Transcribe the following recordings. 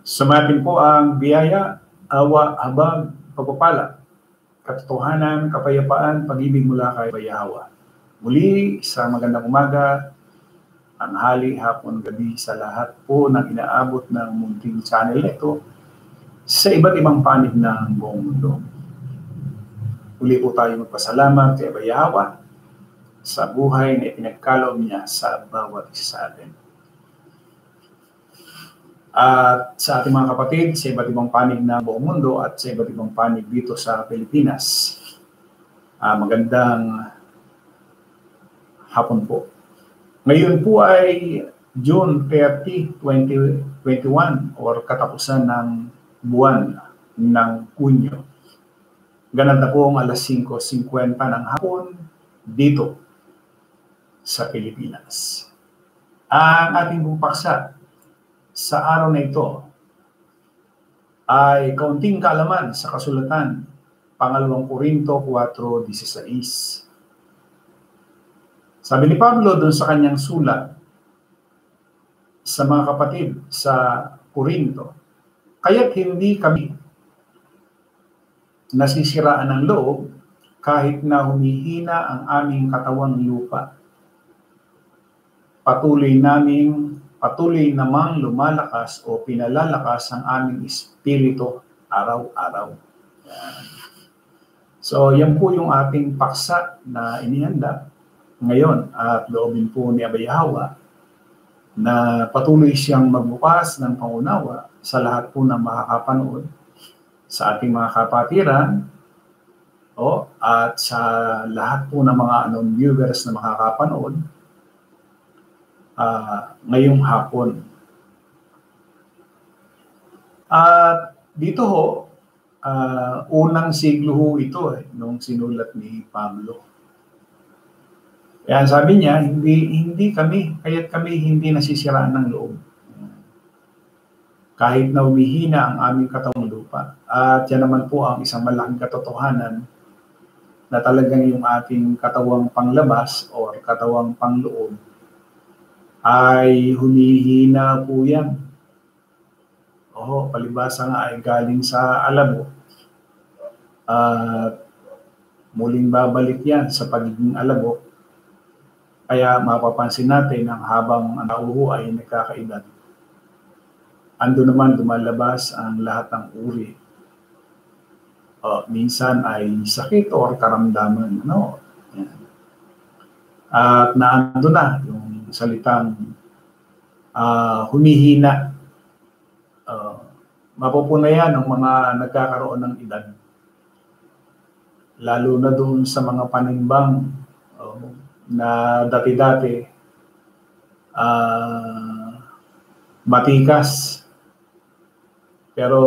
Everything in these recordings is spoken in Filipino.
Sumatin po ang biyaya, awa, habag, pagpapala, katotohanan, kapayapaan, pag-ibig mula kay Bayahawa. Muli, sa magandang umaga, tanghali, hapon, gabi sa lahat po ng inaabot ng munting channel ito sa iba't ibang panig ng buong mundo. Muli po tayo magpasalamat kay Bayahawa sa buhay na ipinagkaloob niya sa bawat isa sa atin. At sa ating mga kapatid sa iba't ibang panig ng buong mundo at sa iba't ibang panig dito sa Pilipinas, magandang hapon po. Ngayon po ay June 30, 2021 or katapusan ng buwan ng Hunyo. Ganun na po ang alas 5:50 ng hapon dito sa Pilipinas. Ang ating pong paksa sa araw na ito ay kaunting kaalaman sa kasulatan, pangalawang Korinto 4:16. Sabi ni Pablo doon sa kanyang sulat sa mga kapatid sa Korinto, kaya't hindi kami nasisiraan ng loob kahit na humihina ang aming katawang lupa. Patuloy namang lumalakas o pinalalakas ang aming espiritu araw-araw. So, yan po yung ating paksa na inihanda ngayon at loobin po ni Bayahawa na patuloy siyang magbukas ng pangunawa sa lahat po ng makakapanood sa ating mga kapatiran at sa lahat po ng mga viewers na makakapanood ngayong hapon. At dito unang siglo ito nung sinulat ni Pablo. Kaya sabi niya, kaya't kami hindi nasisiraan ng loob. Kahit na humihina ang aming katawang lupa. At yan naman po ang isang malaking katotohanan na talagang yung ating katawang panglabas o katawang pangloob ay humihina po yan. Palibasa nga ay galing sa alabo. At muling babalik yan sa pagiging alabo. Kaya mapapansin natin ang habang ang tao ay nagkakaedad, ando naman lumalabas ang lahat ng uri. Minsan ay sakit o karamdaman. At naando na yung salitang humihina. Mapupuna yan ng mga nagkakaroon ng edad. Lalo na doon sa mga panimbang na dati-dati matikas. Pero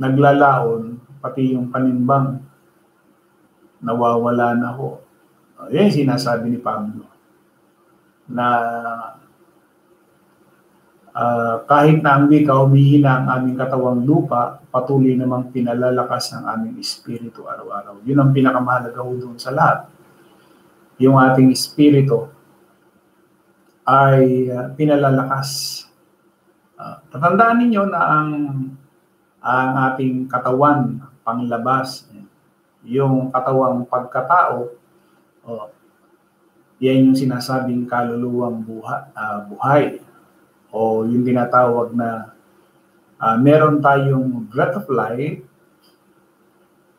naglalaon, pati yung panimbang nawawala na ho. Yan sinasabi ni Pablo na kahit na ang wika humihina ang aming katawang lupa, patuloy namang pinalalakas ang aming espiritu araw-araw. Yun ang pinakamahalaga doon sa lahat. Yung ating espiritu ay pinalalakas. Tatandaan ninyo na ang ating katawan panglabas, yung katawang pagkatao, yan yung sinasabing kaluluwang buhay. O yung tinatawag na meron tayong breath of life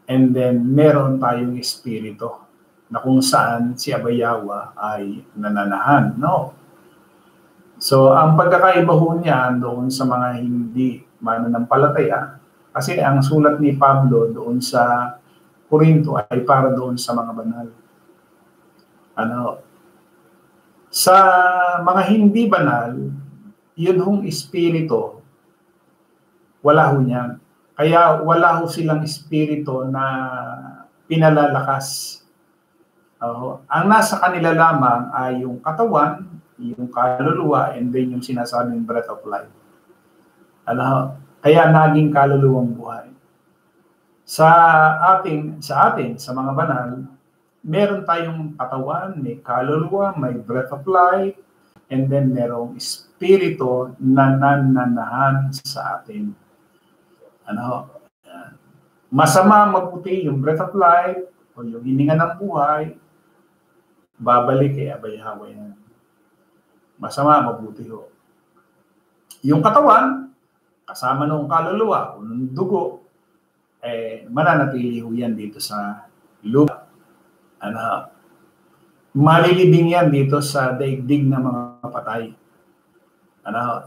and then meron tayong espiritu na kung saan si Bayahawa ay nananahan. So, ang pagkakaiba ho niya doon sa mga hindi mananampalataya, kasi ang sulat ni Pablo doon sa Korinto ay para doon sa mga banal. Sa mga hindi banal, yun hong espiritu, wala ho niyan. Kaya wala ho silang espiritu na pinalalakas. Ang nasa kanila lamang ay yung katawan, yung kaluluwa, and then yung sinasabing breath of life. Kaya naging kaluluwang buhay. Sa atin, sa mga banal, meron tayong katawan, may kaluluwa, may breath of life, and then merong espiritu na nananahan sa atin. Ano? Masama, mabuti, yung breath of life, o yung hininga ng buhay, babalik kay Abay Yahweh yan. Masama, mabuti ho. Yung katawan, kasama nung kaluluwa, o nung dugo, mananatili ho yan dito sa lupa. Ano? Malilibing yan dito sa daigdig ng mga patay. Ano?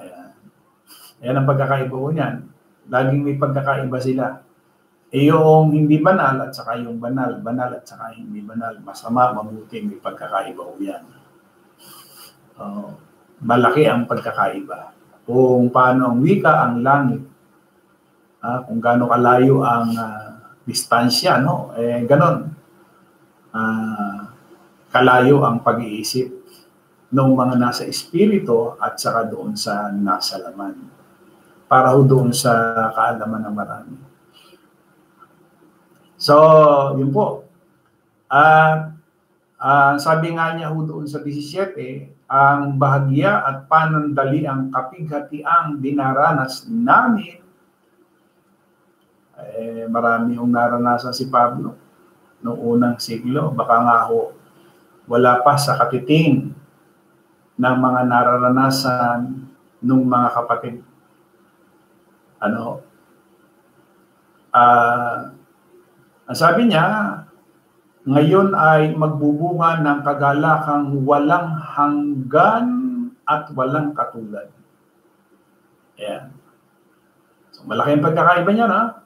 Yan ang pagkakaiba ko niyan. Laging may pagkakaiba sila. Yung hindi banal at saka yung banal, banal at saka hindi banal, masama, mabuti, may pagkakaiba ko yan. Malaki ang pagkakaiba. Kung paano ang wika, ang langit, kung gaano kalayo ang distansya, no? Ganon. Kalayo ang pag-iisip ng mga nasa espiritu at saka doon sa nasa laman. Para ho doon sa kaalaman ng marami. So, yun po. Sabi nga niya ho doon sa 17, ang bahagya at panandali ang kapighatiang dinaranas namin. Marami hong naranasan si Pablo noong unang siglo. Baka nga ho, wala pa sa katiting ng mga nararanasan ng mga kapatid. Ano? Ang sabi niya, ngayon ay magbubunga ng kagalakang walang hanggan at walang katulad. Ayan. So, malaki ang pagkakaiba niya, na?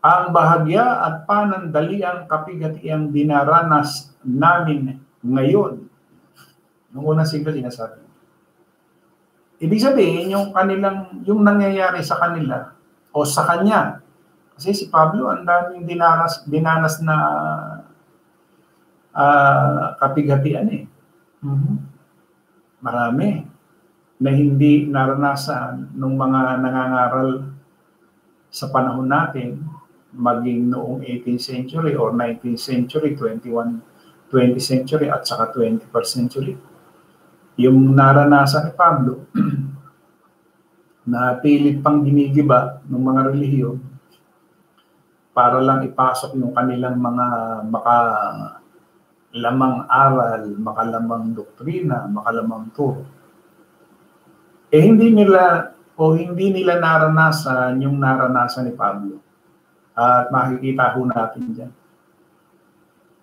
Ang bahagya at panandaliang kapighatiang dinaranas namin ngayon. Noong unang siglo sinasabi. Ibig sabihin, yung nangyayari sa kanila o sa kanya. Kasi si Pablo, ang daming dinanas na kapighatian eh. Marami na hindi naranasan ng mga nangangaral sa panahon natin, maging noong 18th century or 19th century, 20th century at saka 21st century. Yung naranasan ni Pablo na pilit pang ginigiba ng mga relihiyon para lang ipasok yung kanilang mga makalamang aral, makalamang doktrina, makalamang turo. Hindi nila naranasan yung naranasan ni Pablo. At makikita ho natin dyan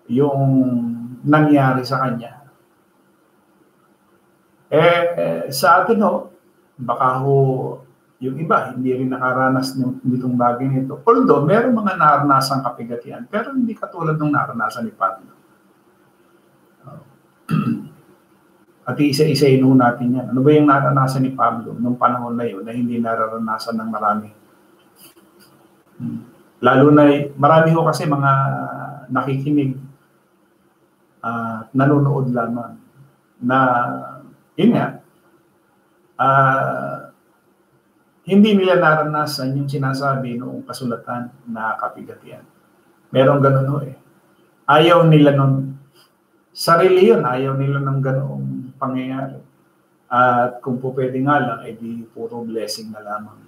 yung nangyari sa kanya. Sa atin ho, baka ho yung iba hindi rin nakaranas nitong bagay nito. Although meron mga naranasang kapighatian, pero hindi katulad ng naranasan ni Pablo. At isa-isahin ho natin yan. Ano ba yung naranasan ni Pablo nung panahon na yun na hindi nararanasan ng marami? Lalo na marami ho kasi mga nakikinig nanonood lamang na yun nga, hindi nila naranasan yung sinasabi noong kasulatan na kapighatian. Meron ganun ho eh. Ayaw nila nun. Sarili yun, ayaw nila ng ganoong pangyayari. At kung po pwede nga lang, di puro blessing na lamang.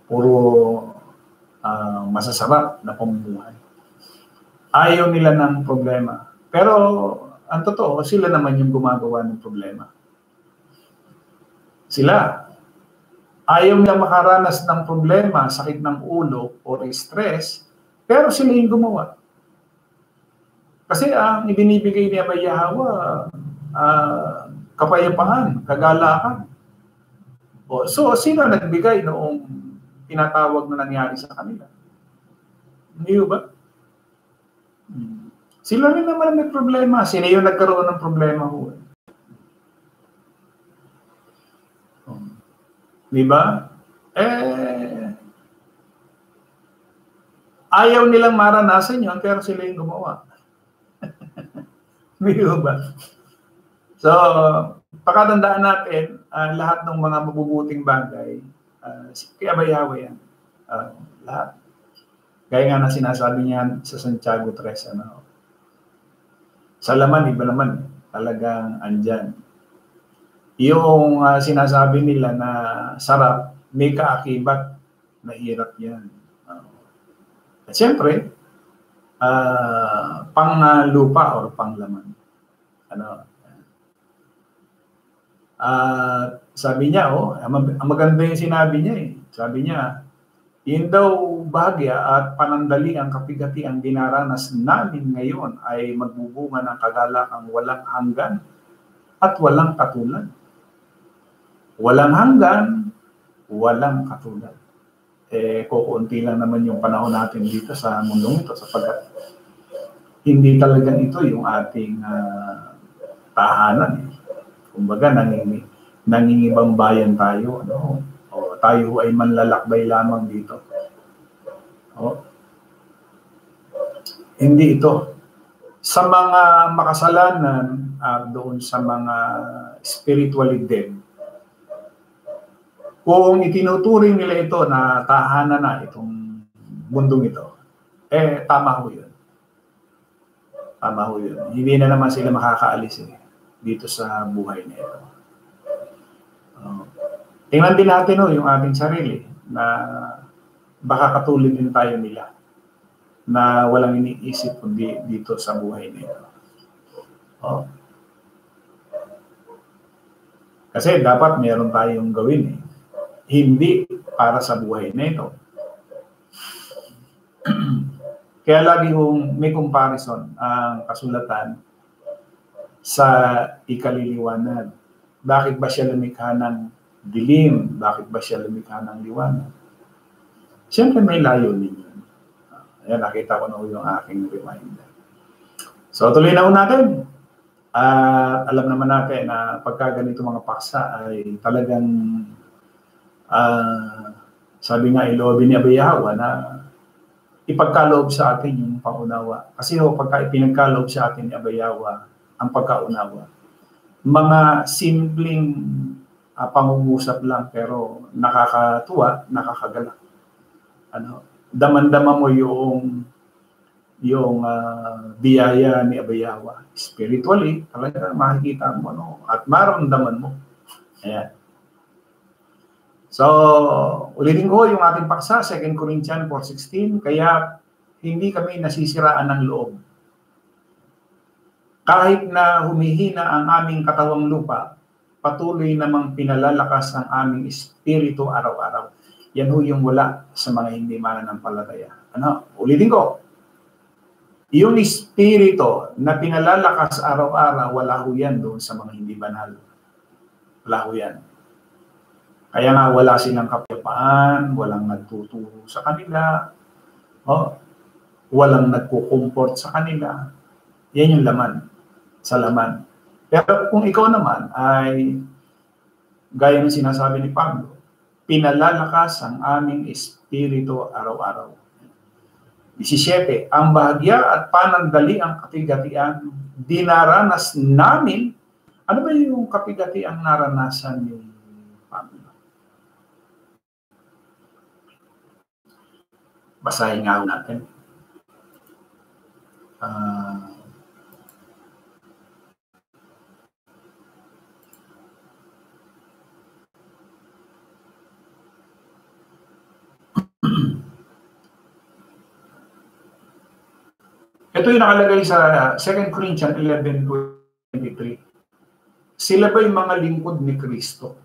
Puro masasarap na pamumuhay. Ayaw nila ng problema. Pero ang totoo, sila naman yung gumagawa ng problema. Sila. Ayaw nila makaranas ng problema, sakit ng ulo o stress, pero sila yung gumawa. Kasi ang ibinibigay ni Abay Yahweh, kapayapaan, kagalakan. So, sino nagbigay noong tinatawag na nangyari sa kanila? Hindi ba? Sila rin naman may problema. Sino yung nagkaroon ng problema ho? Di ba? Ayaw nilang maranasan yun, pero sila yung gumawa. Di ba? So, pakatandaan natin, lahat ng mga mabubuting bagay, kaya Abay Yahweh yan. Lahat. Gaya nga na sinasabi niyan sa Santiago 3, ano? Sa laman, iba naman. talagang andyan. Yung sinasabi nila na sarap, may kaakibat na hirap yan. At siyempre, pang lupa or pang laman. Sabi niya, ang maganda yung sinabi niya eh. Sabi niya, yun daw bahagya at panandali ang kapigati ang dinaranas namin ngayon ay magbubunga ng kagalakang walang hanggan at walang katulad. Walang hanggan, walang katulad. Kukunti lang naman yung panahon natin dito sa mundong ito sapagkat hindi talagang ito yung ating tahanan. Kumbaga, nangingibang bayan tayo. Tayo ay manlalakbay lamang dito. Hindi ito. Sa mga makasalanan, doon sa mga spiritually dead, kung itinuturing nila ito na tahanan na itong mundong ito, tama ho yun. Tama ho yun. Hindi na naman sila makakaalis dito sa buhay na ito. Tingnan din natin yung ating sarili na baka katulad din tayo nila na walang iniisip kundi dito sa buhay na ito. Kasi dapat meron tayong gawin hindi para sa buhay na ito. Kaya lagi may comparison ang kasulatan sa ikaliliwanag. Bakit ba siya lumikha ng dilim? Bakit ba siya lumikha ng liwanag? Siyempre may layunin yun. Ayan, nakita ko na yung aking reminder. So tuloy na natin. Alam naman natin na pagka ganito mga paksa ay talagang sabi nga iloobin ni Abayawa na ipagkaloob sa atin yung pangunawa. Kasi pagka ipinagkaloob sa atin ni Abayawa ang pagkaunawa, mga simpleng pangungusap lang pero nakakatuwa, nakakagalak. Daman-dama mo yung biyaya ni Abayawa. Spiritually, talaga makikita mo at maramdaman mo. Ayan. So, ulitin ko yung ating paksa, 2 Corinthians 4:16, kaya hindi kami nasisiraan ng loob. Kahit na humihina ang aming katawang lupa, patuloy namang pinalalakas ang aming espiritu araw-araw. Yan yung wala sa mga hindi mananampalataya. Ulitin ko. Yung espiritu na pinalalakas araw-araw, wala yan doon sa mga hindi banal. Wala yan. Kaya nga wala silang kapayapaan, walang nagtuturo sa kanila, walang nagkukumport sa kanila. Yan yung laman, sa laman. Pero kung ikaw naman ay, gaya ng sinasabi ni Pablo, pinalalakas ang aming espiritu araw-araw. 17, ang bahagya at panandali ang kapigatian dinaranas namin. Ano ba yung kapigatian naranasan ni Pablo? Basahin nga natin. Ito yung nakalagay sa 2 Corinthians 11:23. Sila ba yung mga lingkod ni Kristo?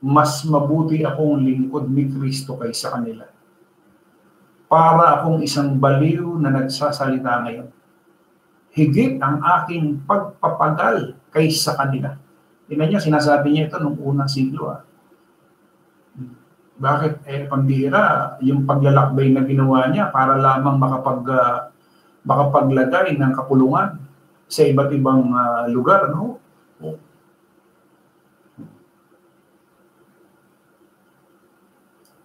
Mas mabuti akong lingkod ni Kristo kaysa kanila. Para akong isang baliw na nagsasalita ngayon. Higit ang aking pagpapagal kaysa kanila. Tingnan niyo, sinasabi niya ito nung unang siglo. Bakit? Pambihira, yung paglalakbay na ginawa niya para lamang makapaglagay ng kapulungan sa iba't ibang lugar.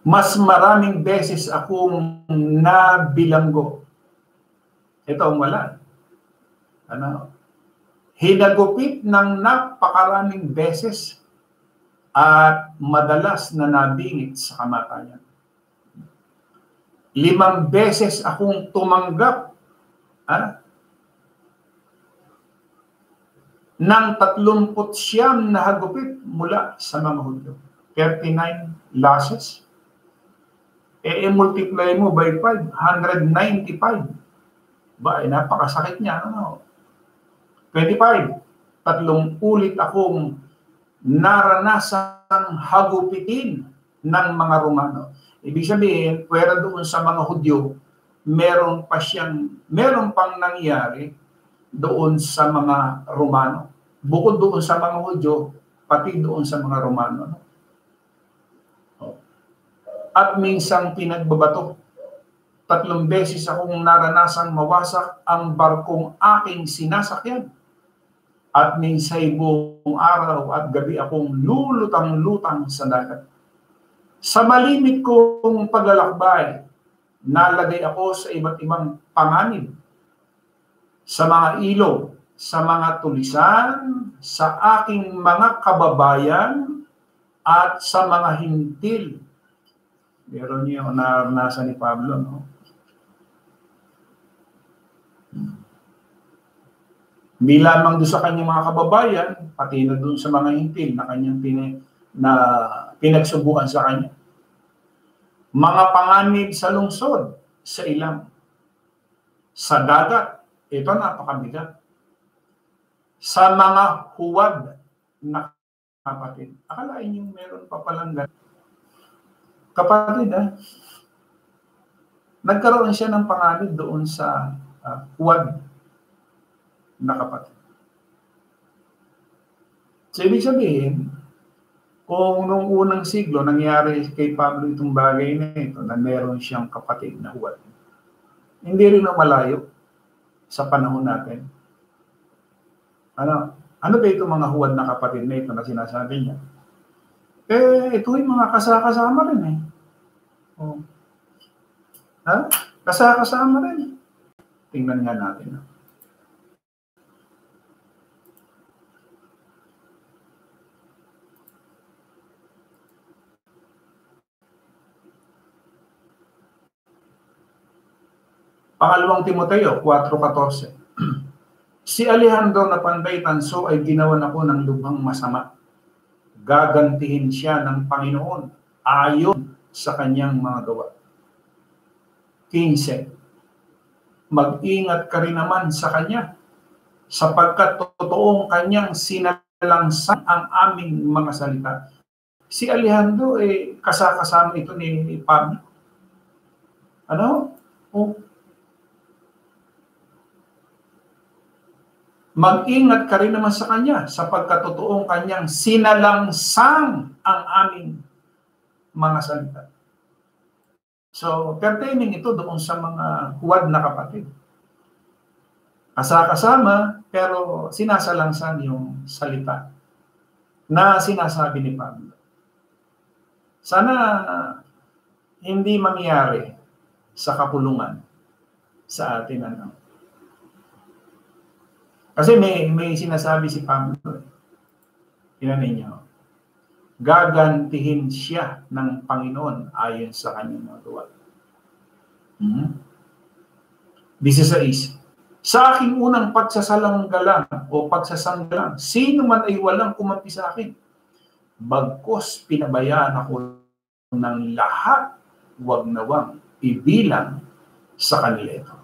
Mas maraming beses akong nabilanggo. Ito ang wala. Hinagupit ng napakaraming beses at madalas na nabingit sa kamatayan. 5 beses akong tumanggap ng 39 na hagupit mula sa mga Hudyo. 39 lashes. I-multiply mo by 5, 195. Ba, napakasakit niya. Ano? 25. 3 ulit akong naranasang hagupitin ng mga Romano. Ibig sabihin, pwera doon sa mga Hudyo, meron pang nangyari doon sa mga Romano. Bukod doon sa mga Hudyo, pati doon sa mga Romano. At minsang pinagbabato. 3 beses akong naranasang mawasak ang barkong aking sinasakyan. At minsay buong araw at gabi akong lulutang-lutang sa dagat. Sa malimit kong paglalakbay, nalagay ako sa iba't ibang panganib. Sa mga ilog, sa mga tulisan, sa aking mga kababayan, at sa mga hintil. Meron niyo naranasan ni Pablo, no? Hindi lamang doon sa kanyang mga kababayan, pati na doon sa mga hintil na kanyang pinagsubukan sa kanya. Mga panganib sa lungsod, sa ilang, sa dagat, ito napakabigat. Sa mga huwad na kapatid. Akalain niyo meron pa palang ganun. Kapatid, nagkaroon siya ng panganib doon sa huwad na kapatid. So, ibig sabihin, kung noong unang siglo, nangyari kay Pablo itong bagay na ito, na meron siyang kapatid na huwad, hindi rin na malayo sa panahon natin. Ano ba itong mga huwad na kapatid na ito na sinasabi niya? Ito yung mga kasama rin eh. Oh. Kasama rin. Tingnan nga natin. Pangalawang Timoteo 4:14. Si Alejandro na panday tanso ay ginawan ako ng lubhang masama. Gagantihin siya ng Panginoon ayon sa kanyang mga gawa. 15. Mag-ingat ka rin naman sa kanya, sapagkat totoong kanyang sinalangsang ang aming mga salita. Si Alejandro, kasama ito ni Pablo. Mag-ingat ka rin naman sa kanya, sapagkat totoong kanyang sinalangsang ang aming mga salita. So, pertaining ito doon sa mga huwad na kapatid. Kasama, pero sinasalangsan yung salita na sinasabi ni Pablo. Sana hindi mangyari sa kapulungan sa atin. Kasi may sinasabi si Pablo. Tingnan ninyo. Gagantihin siya ng Panginoon ayon sa kanyang mga gawa. 16. Sa aking unang pagsasanggalang, sino man ay walang kumampi sa akin. Bagkus pinabayaan ako ng lahat, wag nawang ibilang sa kanila ito.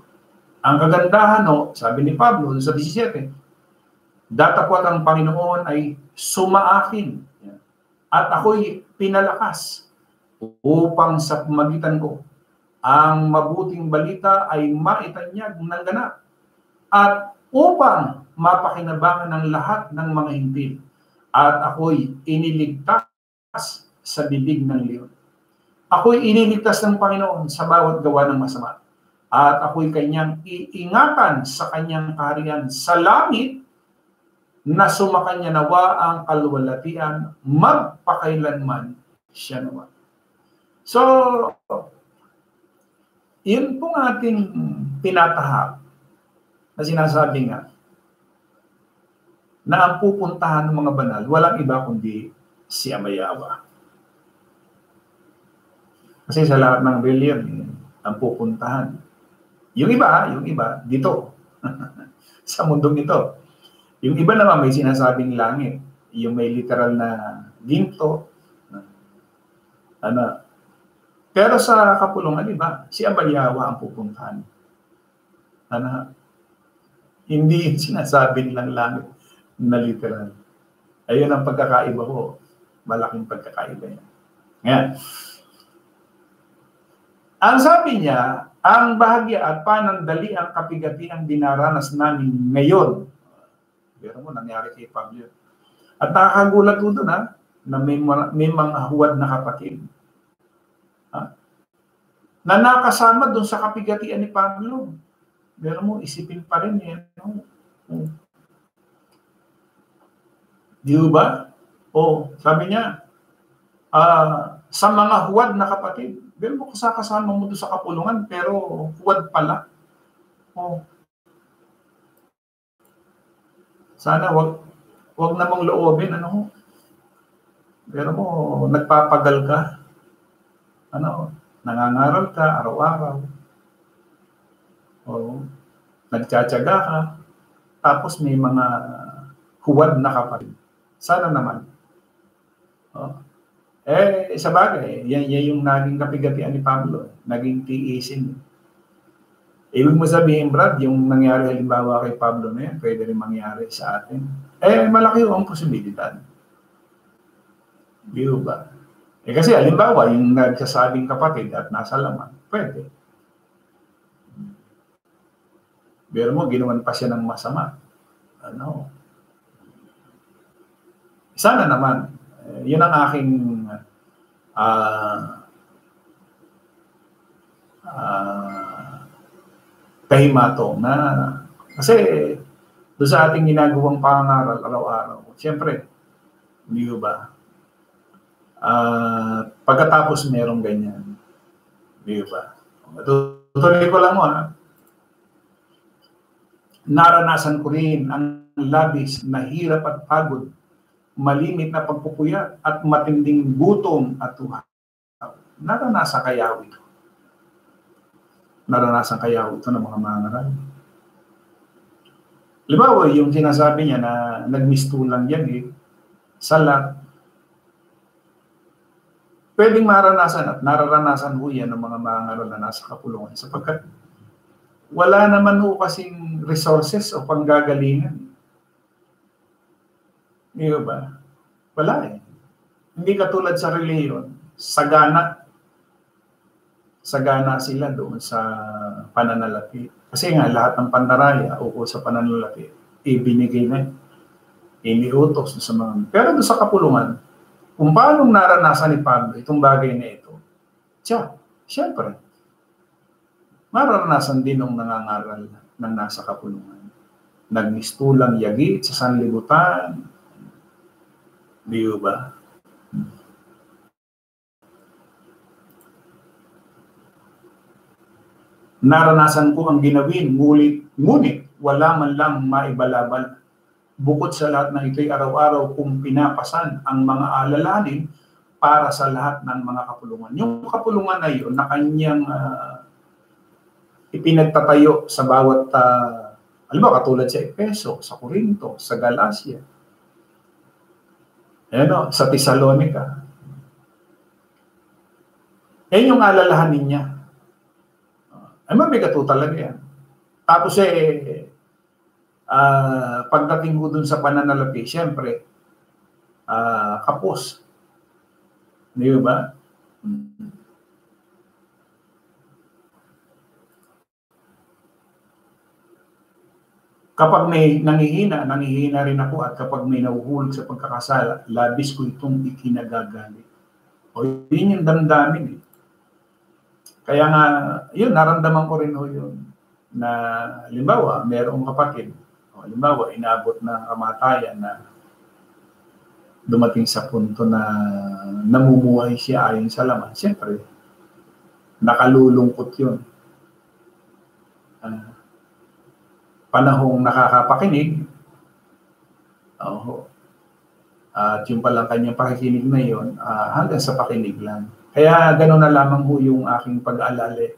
Ang kagandahan, sabi ni Pablo sa 17, datapwat ang Panginoon ay sumaakin at ako'y pinalakas upang sa pamagitan ko ang mabuting balita ay maitanyag ng ganap at upang mapakinabangan ng lahat ng mga hintil at ako'y iniligtas sa bibig ng leon. Ako'y iniligtas ng Panginoon sa bawat gawa ng masama. At ako'y kanyang iingatan sa kanyang kaharian sa langit na sumakanya nawa ang kaluwalhatian magpakailanman siya nawa. So, yun pong ating pinatahak na sinasabi nga na ang pupuntahan ng mga banal, walang iba kundi si Amayawa. Kasi sa lahat ng reliyon, ang pupuntahan. Yung iba, dito. Sa mundong ito. Yung iba naman may sinasabing langit, yung may literal na ginto. Ano. Pero sa kapulungan, iba, si Abayawa ang pupuntahan. Ano, hindi sinasabing lang langit na literal. Ayun ang pagkakaiba ko. Malaking pagkakaiba yan. Ngayon, ang sabi niya, ang bahagya at panandali ang kapigatiang dinaranas namin ngayon. Pero mo, nangyari kay Pablo. At nakakagulat po doon, na may mga huwad na kapatid. Na nakasama doon sa kapigatian ni Pablo. Pero mo, isipin pa rin yan. Di ba? Sabi niya, sa mga huwad na kapatid, pero mo kasama mo doon sa kapulungan, pero huwad pala. Sana wag namang loobin, pero mo, nagpapagal ka, nangangaral ka araw-araw, nagtsatsaga ka, tapos may mga huwad na kapatid. Sana naman. Sa bagay, yan yung naging kapigatian ni Pablo, naging tiisin. Ibig mo sabihin, Brad, yung nangyari halimbawa kay Pablo na yan, pwede rin mangyari sa atin. Malaki yung posibilidad. Di ba? Kasi halimbawa, yung nagsasabing kapatid at nasa laman, pwede. Pero mo, ginawan pa siya ng masama. Sana naman, yun ang aking kahimatong na kasi doon sa ating ginagawang pangaral araw-araw, siyempre, hindi ba? Pagkatapos merong ganyan, hindi ba? Tutuloy ko lang mo, naranasan ko rin ang labis na hirap at pagod, malimit na pagpupuyat at matinding gutom at tuwa. Naranasan kaya ito. Naranasan kaya ito ng mga mangaral. Halimbawa, yung sinasabi niya na nagmistulang yan salat. Pwedeng maranasan at nararanasan ho yan ng mga mangaral na nasa kapulungan sapagkat wala naman ho kasing resources o panggagalingan. Di ba? Wala Hindi katulad sa reliyon, sagana sila doon sa pananalapi. Kasi nga lahat ng pandaraya o sa pananalapi, ibinigay na iniutos sa mga. Pero doon sa kapulungan, kung paano naranasan ni Pablo itong bagay na ito, siyempre, mararanasan din ng nangangaral ng nasa kapulungan. Nagmistulang yagi sa sanlibutan, di ba? Naranasan ko ang ginawin, ngunit wala man lang maibalaban. Bukod sa lahat ng ito'y araw-araw kong pinapasan ang mga alalahanin para sa lahat ng mga kapulungan. Yung kapulungan na yun, na kanyang ipinagtatayo sa bawat, katulad sa Efeso, sa Corinto, sa Galacia, sa Thessalonica. Yung alalahanin niya. Mabigat talaga yan. Tapos pagdating ko dun sa pananalapi, siyempre, kapos. Di ba? Kapag may nangihina rin ako at kapag may nahuhulog sa pagkakasala, labis ko itong ikinagagalit. Yun yung damdamin Kaya nga, yun, naramdaman ko rin yun. Na, halimbawa, merong kapatid, halimbawa, inabot na kamatayan na dumating sa punto na namumuhay siya ayon sa laman. Siyempre, nakalulungkot yun. Panahong nakakapakinig, at yung palang kanyang pakikinig na yun, hanggang sa pakinig lang. Kaya gano'n na lamang ho yung aking pag-aalala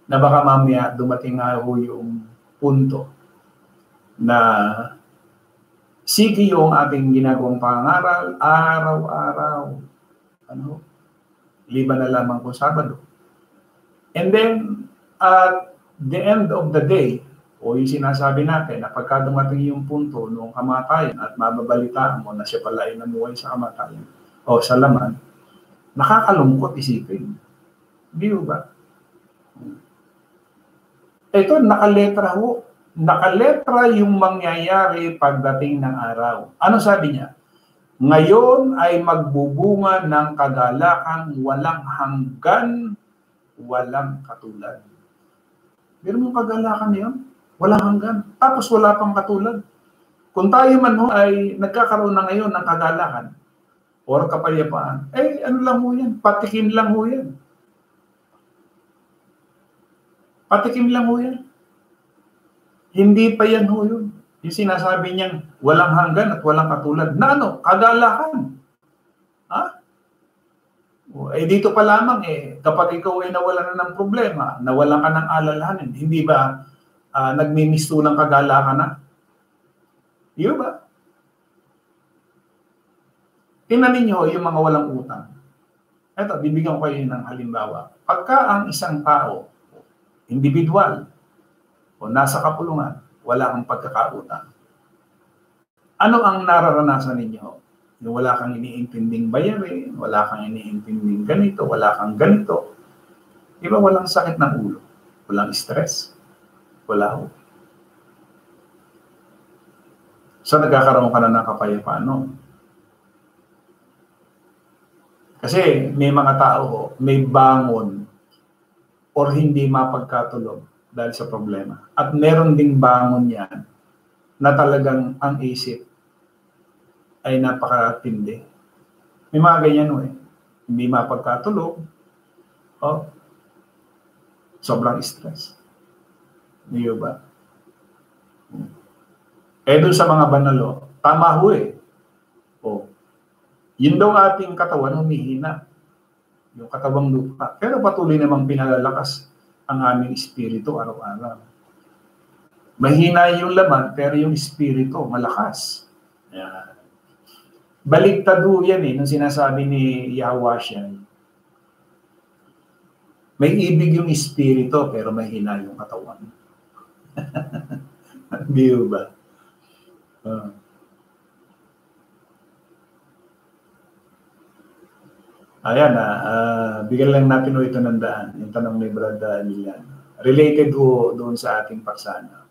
na baka mamaya dumating nga ho yung punto na Sige yung ating ginagawang pangaral, araw-araw. Ano? Liban na lamang kung Sabado. And then, at the end of the day, o yung sinasabi natin na pagka dumating yung punto noong kamatayan at mababalitaan mo na siya pala ay namuhay sa kamatayan o sa laman, nakakalungkot isipin. Di ba? Ito, nakaletra ho. Nakaletra yung mangyayari pagdating ng araw. Ano sabi niya? Ngayon ay magbubunga ng kagalakang walang hanggan, walang katulad. Pero yung kagalakan yun, walang hanggan. Tapos wala pang katulad. Kung tayo man ho ay nagkakaroon na ngayon ng kagalakan or kapayapaan, eh ano lang ho yan? Patikim lang ho yan. Patikim lang ho yan. Hindi pa yan ho yun. Yung sinasabi niyang walang hanggan at walang katulad. Na ano? Kagalakan. Ha? Eh dito pa lamang kapag ikaw ay nawalan na ng problema, nawalan ka ng alalahanin, hindi ba nagmimistulang kagalakan na? Di ba? Tingnan ninyo yung mga walang utang. Ito, bibigyan ko kayo ng halimbawa. Pagka ang isang tao, individual, o nasa kapulungan, wala kang pagkakautang. Ano ang nararanasan ninyo? Yung wala kang iniintinding bayarin, wala kang iniintinding ganito, wala kang ganito. Di ba walang sakit ng ulo? Walang stress? Wala ho. So nagkakaroon ka na ng kapayapaan, no? Kasi may mga tao, may bangon or hindi mapagkatulog dahil sa problema. At meron ding bangon yan na talagang ang isip ay napakatindi. May mga ganyan hindi mapagkatulog, sobrang stress. Di ba? Doon sa mga banalo, tama ho yun daw ating katawan humihina. Yung katawang lupa. Pero patuloy namang pinalalakas ang aming espiritu araw-araw. Mahina yung laman, pero yung espiritu malakas. Yan. Baliktad yan nung sinasabi ni Yahweh. May ibig yung espiritu, pero mahina yung katawan. Di ba? Ayan bigyan lang natin ito ng daan. Yung tanong ni Brad Milian. Related doon sa ating paksana.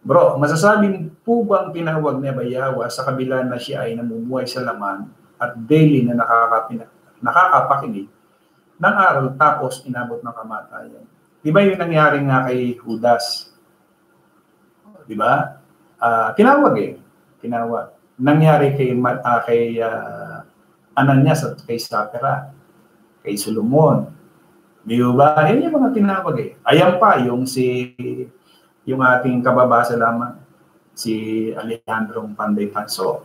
Bro, masasabi po bang tinawag ni Yahweh sa kabila na siya ay namumuhay sa laman at daily na nakakapakinig ng araw tapos inabot ng kamatayan? Di ba yung nangyari nga kay Judas? Di ba? Tinawag Tinawag. Nangyari kay Ananias at kay Sapphira, kay Solomon. Di ba? Yan yung mga tinawag Ayan pa, yung ating kababasa lamang, si Alejandro Panday Tanso.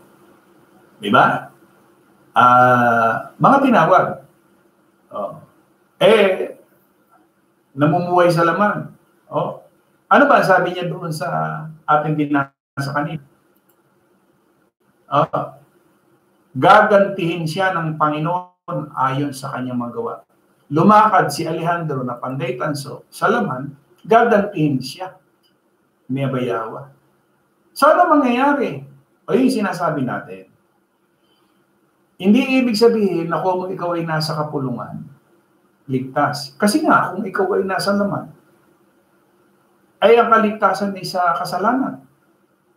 Di ba? Mga tinawag. Namumuhay sa laman. Ano ba sabi niya doon sa ating binasa kanina? Gagantihin siya ng Panginoon ayon sa kanyang magawa. Lumakad si Alejandro na Panday Tanso sa laman, gagantihin siya ni Yahweh. So ano mangyayari? Yung sinasabi natin. Hindi ibig sabihin na kung ikaw ay nasa kapulungan, ligtas. Kasi nga, kung ikaw ay nasa laman, ay ang kaligtasan ay sa kasalanan.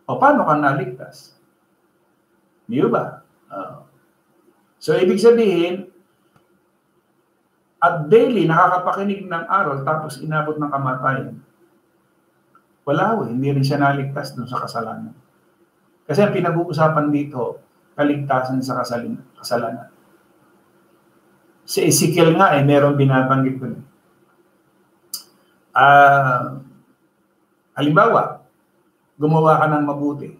Paano ka naligtas? Di ba? So, ibig sabihin, at daily, nakakapakinig ng aral, tapos inabot ng kamatayan. Wala hindi rin siya naligtas dun sa kasalanan. Kasi ang pinag-uusapan dito, kaligtasan sa kasalanan. Si Ezekiel nga, meron binabanggit dun. Halimbawa, gumawa ka ng mabuti,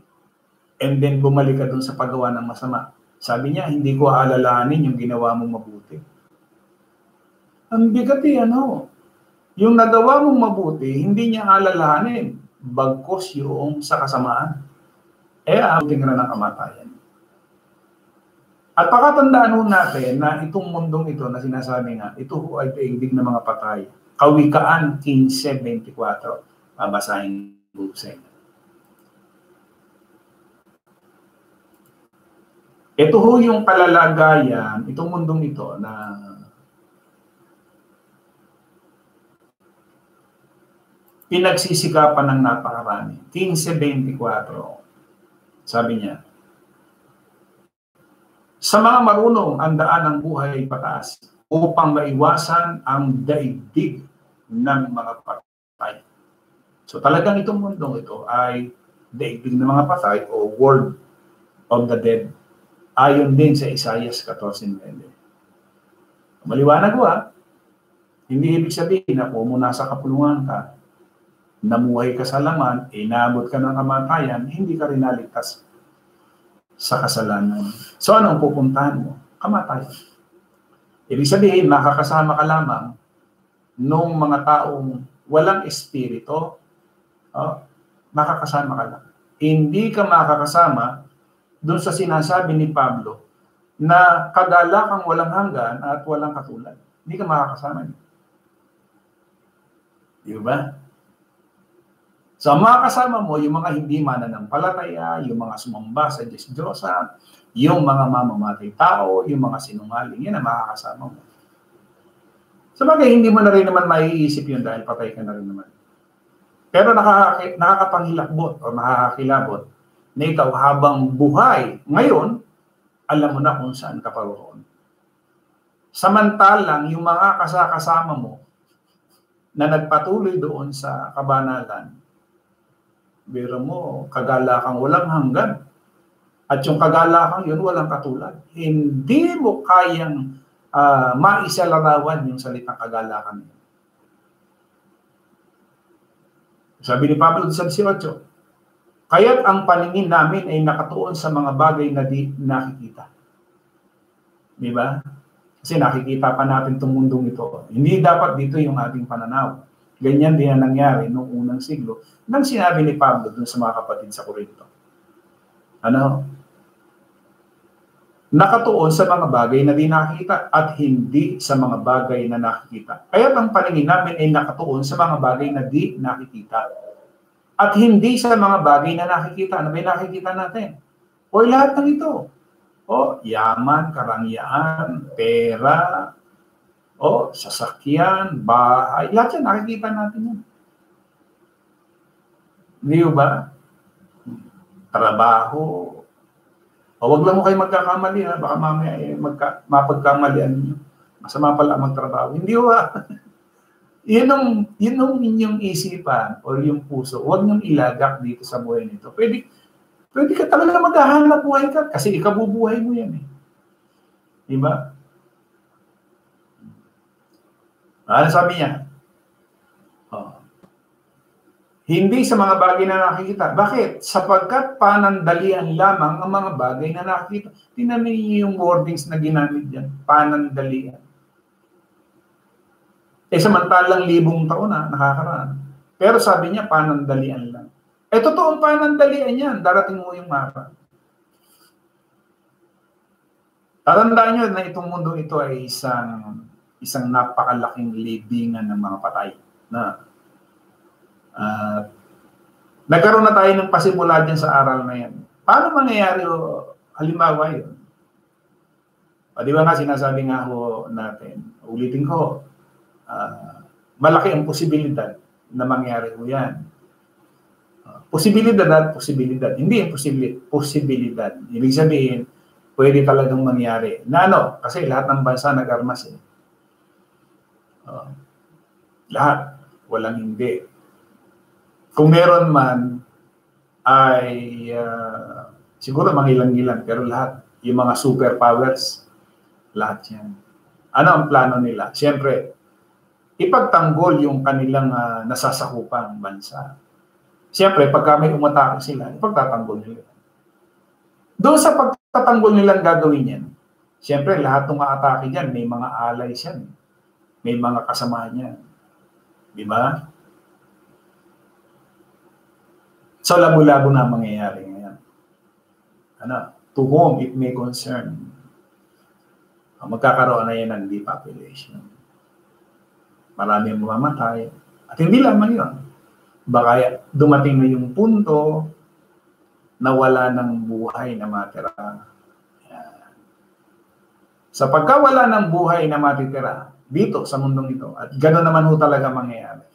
and then bumalik ka dun sa paggawa ng masama. Sabi niya, hindi ko aalalahanin yung ginawa mong mabuti. Ang bigat yung nagawa mong mabuti, hindi niya alalahanin, bagkos yung sa kasamaan. aabutin ka na ng kamatayan. At pakatandaan ho natin na itong mundong ito na sinasabi nga, ito ho ay daigdig ng mga patay. Kawikaan 15:24. Babasahin ko sa inyo. Ito ho yung kalalagayan, itong mundong ito na pinagsisikapan ng napakarami. 15:24. Sabi niya, sa mga marunong ang daan ng buhay pataas upang maiwasan ang daigdig ng mga patay. So talagang itong mundong ito ay daigdig ng mga patay o world of the dead. Ayon din sa Isaiah 14:9. Maliwanag ko hindi ibig sabihin na kung muna sa kapulungan ka, namuhay ka sa laman, inabot ka ng kamatayan, hindi ka rin naligtas sa kasalanan. So anong pupuntahan mo? Kamatayan. Ibig sabihin, makakasama ka lamang nung mga taong walang espiritu, makakasama ka lang. Hindi ka makakasama doon sa sinasabi ni Pablo na kagalakang walang hanggan at walang katulad. Hindi ka makakasama niyo. Di ba? So, makakasama mo yung mga hindi mananampalataya, yung mga sumamba sa Diyos-Diyosa, yung mga mamamatay tao, yung mga sinungaling, yan ang makakasama mo. Sabagay, hindi mo na rin naman maiisip yun dahil patay ka na rin naman. Pero nakakapanghilakbot o nakakakilabot na ikaw habang buhay, ngayon, alam mo na kung saan ka paroroon. Samantalang yung mga kasama mo na nagpatuloy doon sa kabanalan, biro mo, kagalakang walang hanggan. At yung kagalakang yun, walang katulad. Hindi mo kayang maisalarawan yung salitang kagalakan. Sabi ni Pablo sa 18, kaya't ang paningin namin ay nakatuon sa mga bagay na di nakikita. Di ba? Kasi nakikita pa natin itong mundong ito. Hindi dapat dito yung ating pananaw. Ganyan din ang nangyari noong unang siglo nang sinabi ni Pablo dun sa mga kapatid sa Corinto. Ano? Nakatuon sa mga bagay na di nakikita at hindi sa mga bagay na nakikita. Kaya ang paningin namin ay nakatuon sa mga bagay na di nakikita. At hindi sa mga bagay na nakikita. Ano ba yung nakikita natin? O lahat ng ito. O yaman, karangyaan, pera, o sasakyan, bahay, lahat yan, nakikita natin yan. Hindi ba? Trabaho. O wag lang mo kayo magkakamali, baka mamaya mapagkamalian niyo. Masama pala magtrabaho. Hindi ba? Yun ang inyong isipan o yung puso. Huwag niyong ilagak dito sa buhay nito. Pwede ka talaga maghahanap buhay ka kasi ikabubuhay mo yan eh. Di ba? Ano sabi niya? Hindi sa mga bagay na nakikita. Bakit? Sapagkat panandalian lamang ang mga bagay na nakikita. Tingnan niyo yung wordings na ginamit diyan. Panandalian. Samantalang 1,000 taon na nakakaraan. Pero sabi niya, panandalian lang. Totoong panandalian yan. Darating mo yung araw. Tatandaan nyo na itong mundo ito ay isang napakalaking libingan ng mga patay. Nagkaroon na tayo ng pasimula dyan sa aral na yan. Paano mangyayari halimbawa yun? Di ba nga sinasabi nga ho natin, ulitin ko, malaki ang posibilidad na mangyari ho yan. Posibilidad at posibilidad. Hindi yung posibilidad. Ibig sabihin, pwede talagang mangyari. Na ano? Kasi lahat ng bansa nag-armas eh. Lahat. Walang hindi. Kung meron man, ay siguro mangilang-ilang. Pero lahat, yung mga superpowers, lahat yan. Ano ang plano nila? Siyempre, ipagtanggol yung kanilang nasasakupang bansa. Siyempre, pagka may umatake sila, ipagtatanggol nila. Doon sa pagtatanggol nilang gagawin yan, siyempre, lahat ng atake dyan, may mga allies yan. May mga kasama niyan. Di ba? So, labo-labo na mangyayari ngayon. to whom it may concern, magkakaroon na yan ng depopulation. Marami ang mamamatay. At hindi lamang yun. Baka dumating na yung punto na wala ng buhay na matira. Yan. Sa pagkawala ng buhay na matitira dito sa mundong ito, at gano'n naman ho talaga mangyayari.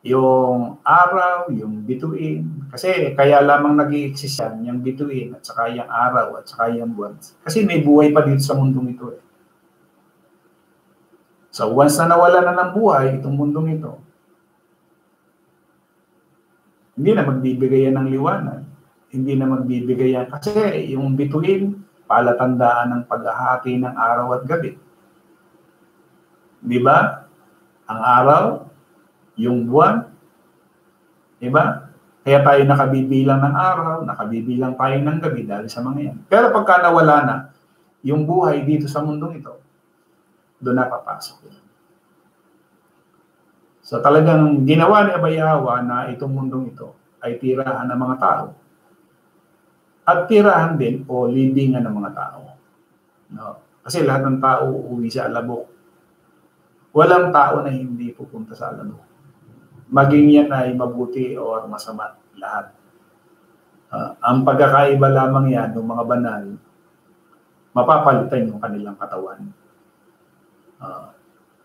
Yung araw, yung bituin, kasi kaya lamang nag-i-exist yan, yung bituin, at saka yung araw, at saka yung buwan. Kasi may buhay pa dito sa mundong ito eh. So once na nawala na ng buhay, itong mundong ito, hindi na magbibigay yan ng liwanag. Hindi na magbibigay yan. Kasi yung bituin, palatandaan ng paghahati ng araw at gabi. Di ba? Ang araw, yung buwan, di ba? Kaya tayo nakabibilang ng araw, nakabibilang tayo ng gabi dahil sa mga yan. Pero pagka nawala na yung buhay dito sa mundong ito, doon na papasok yun. So talagang ginawa ni Abayawa na itong mundong ito ay tirahan ng mga tao at tirahan din o libingan ng mga tao. No? Kasi lahat ng tao uuwi sa alabok. Walang tao na hindi pupunta sa alabok. Maging yan ay mabuti o masama, lahat. Ang pagkakaiba lamang yan ng mga banal, mapapalitan yung kanilang katawan.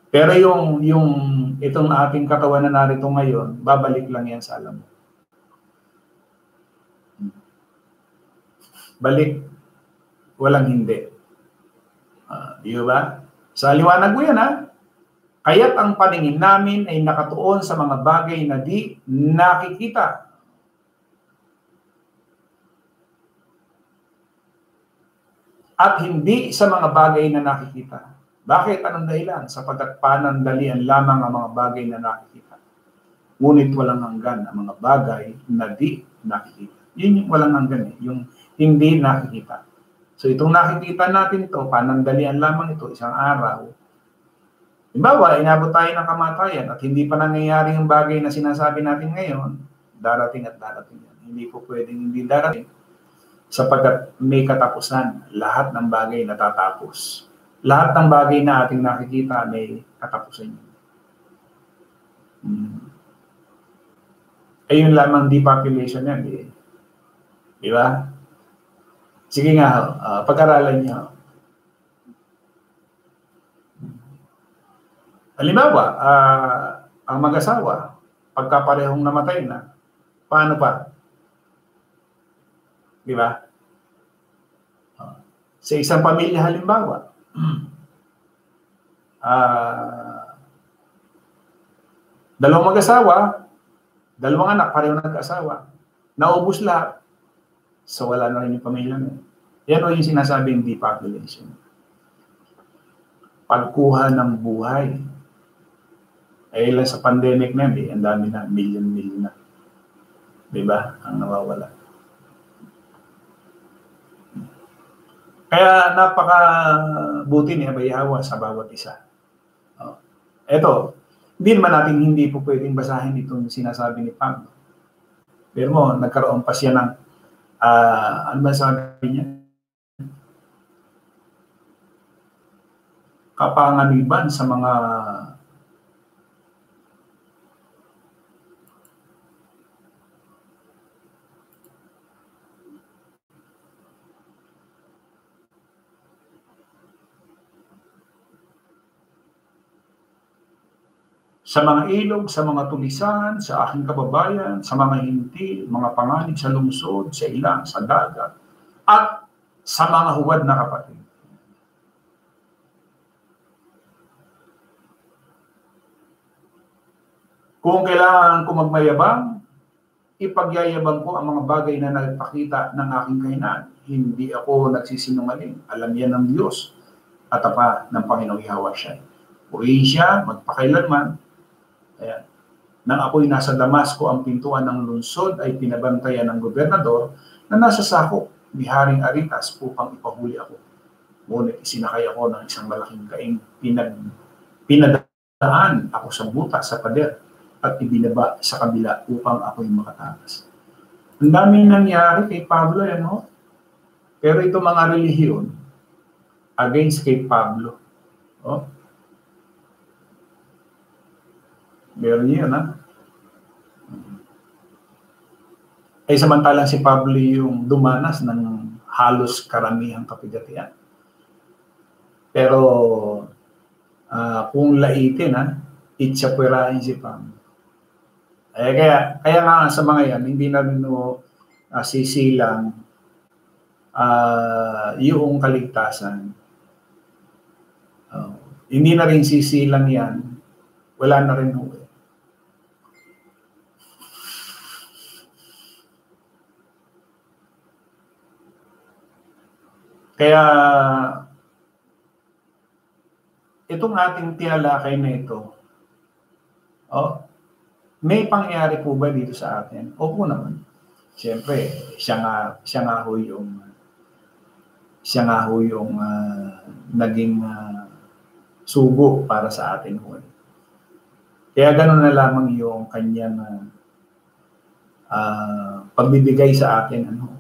Pero yung itong ating katawan na narito ngayon, babalik lang yan sa alam mo. Balik, walang hindi. Di ba? Sa liwanag mo yan, ha? Kaya't ang paningin namin ay nakatuon sa mga bagay na di nakikita. At hindi sa mga bagay na nakikita. Bakit? Anong dahilan? Sapagkat panandalian lamang ang mga bagay na nakikita. Ngunit walang hanggan ang mga bagay na di nakikita. Yun yung walang hanggan eh, yung hindi nakikita. So itong nakikita natin to, panandalian lamang ito, isang araw. Halimbawa, inabot tayo ng kamatayan at hindi pa nangyayari yung bagay na sinasabi natin ngayon, darating at darating yan. Hindi po pwedeng hindi darating sapagkat may katapusan. Lahat ng bagay natatapos. Lahat ng bagay na ating nakikita may katapusan yun. Ayun lamang depopulation yan. Di ba? Sige nga, pag-aralan niyo. Halimbawa, ang mag-asawa, pagka parehong namatay na, paano pa? Di ba? Sa isang pamilya halimbawa, dalawang mag-asawa, dalawang anak, parehong nag-asawa, naubos lahat. So wala na rin yung pamilya na. Yan o yung sinasabing depopulation. Pagkuha ng buhay. Eh, lang sa pandemic na yan, ang dami na, million na. Diba? Ang nawawala. Kaya napaka-buti ni Abayawa sa bawat isa. Eto, hindi naman natin hindi po pwedeng basahin itong sinasabi ni Pablo. Pero mo, nagkaroon pa siya ng, ano ba sabi niya? Kapanganiban sa mga sa mga ilog, sa mga tulisan, sa aking kababayan, sa mga hintil, mga panganib sa lungsod, sa ilang, sa dagat, at sa mga huwad na kapatid. Kung kailangan ko magmayabang, ipagyayabang ko ang mga bagay na nagpakita ng aking kahinaan. Hindi ako nagsisinungaling. Alam yan ng Diyos at apa ng Panginoong Yahweh siya. Purihin siya, magpakailanman. Ayan. Nang ako'y nasa Damasco, ang pintuan ng lungsod ay pinabantayan ng gobernador na nasa sakop ni Haring Aretas upang ipahuli ako. Ngunit isinakay ako ng isang malaking kaing pinadaan ako sa butas sa pader at ibinaba sa kabila upang ako'y makatakas. Ang daming nangyari kay Pablo, ano? Pero ito mga relihiyon, against kay Pablo. Oh, meron yun, ha? Ay samantalang si Pablo yung dumanas ng halos karamihang kapigatian. Pero kung laitin, ha, itsapwerahin si Pablo. Kaya nga sa mga yan, hindi na rin sisilang yung kaligtasan. Hindi na rin sisilang yan, wala na rin ho. Kaya itong ating tinalakay na ito, may pangyayari po ba dito sa atin? Opo naman. Siyempre, siya nga ho yung naging sugo para sa atin ho. Kaya gano'n na lamang yung kanyang pagbibigay sa atin. Ano?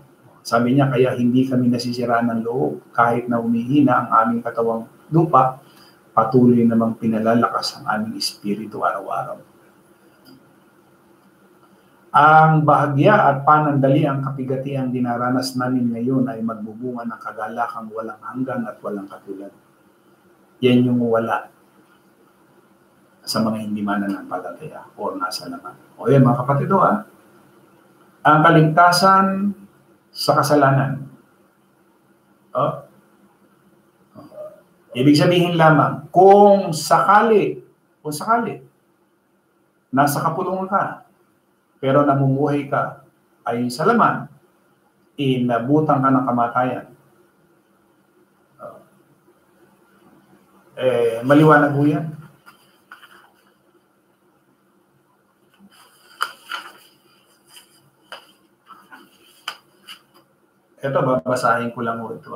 Sabi niya, kaya hindi kami nasisiraan ng loob kahit na humihina ang aming katawang lupa, patuloy namang pinalalakas ang aming espiritu araw-araw. Ang bahagya at panandali ang kapigatiang dinaranas namin ngayon ay magbubunga ng kagalakang walang hanggan at walang katulad. Yan yung wala sa mga hindi mananampalataya o nasa laman. O yan mga kapatid, ang kaligtasan sa kasalanan. Ibig sabihin lamang, kung sakali, nasa kapulungan ka, pero namumuhay ka ay sa laman, inabutan ka ng kamatayan. Maliwanag po yan. Ito, babasahin ko lang ito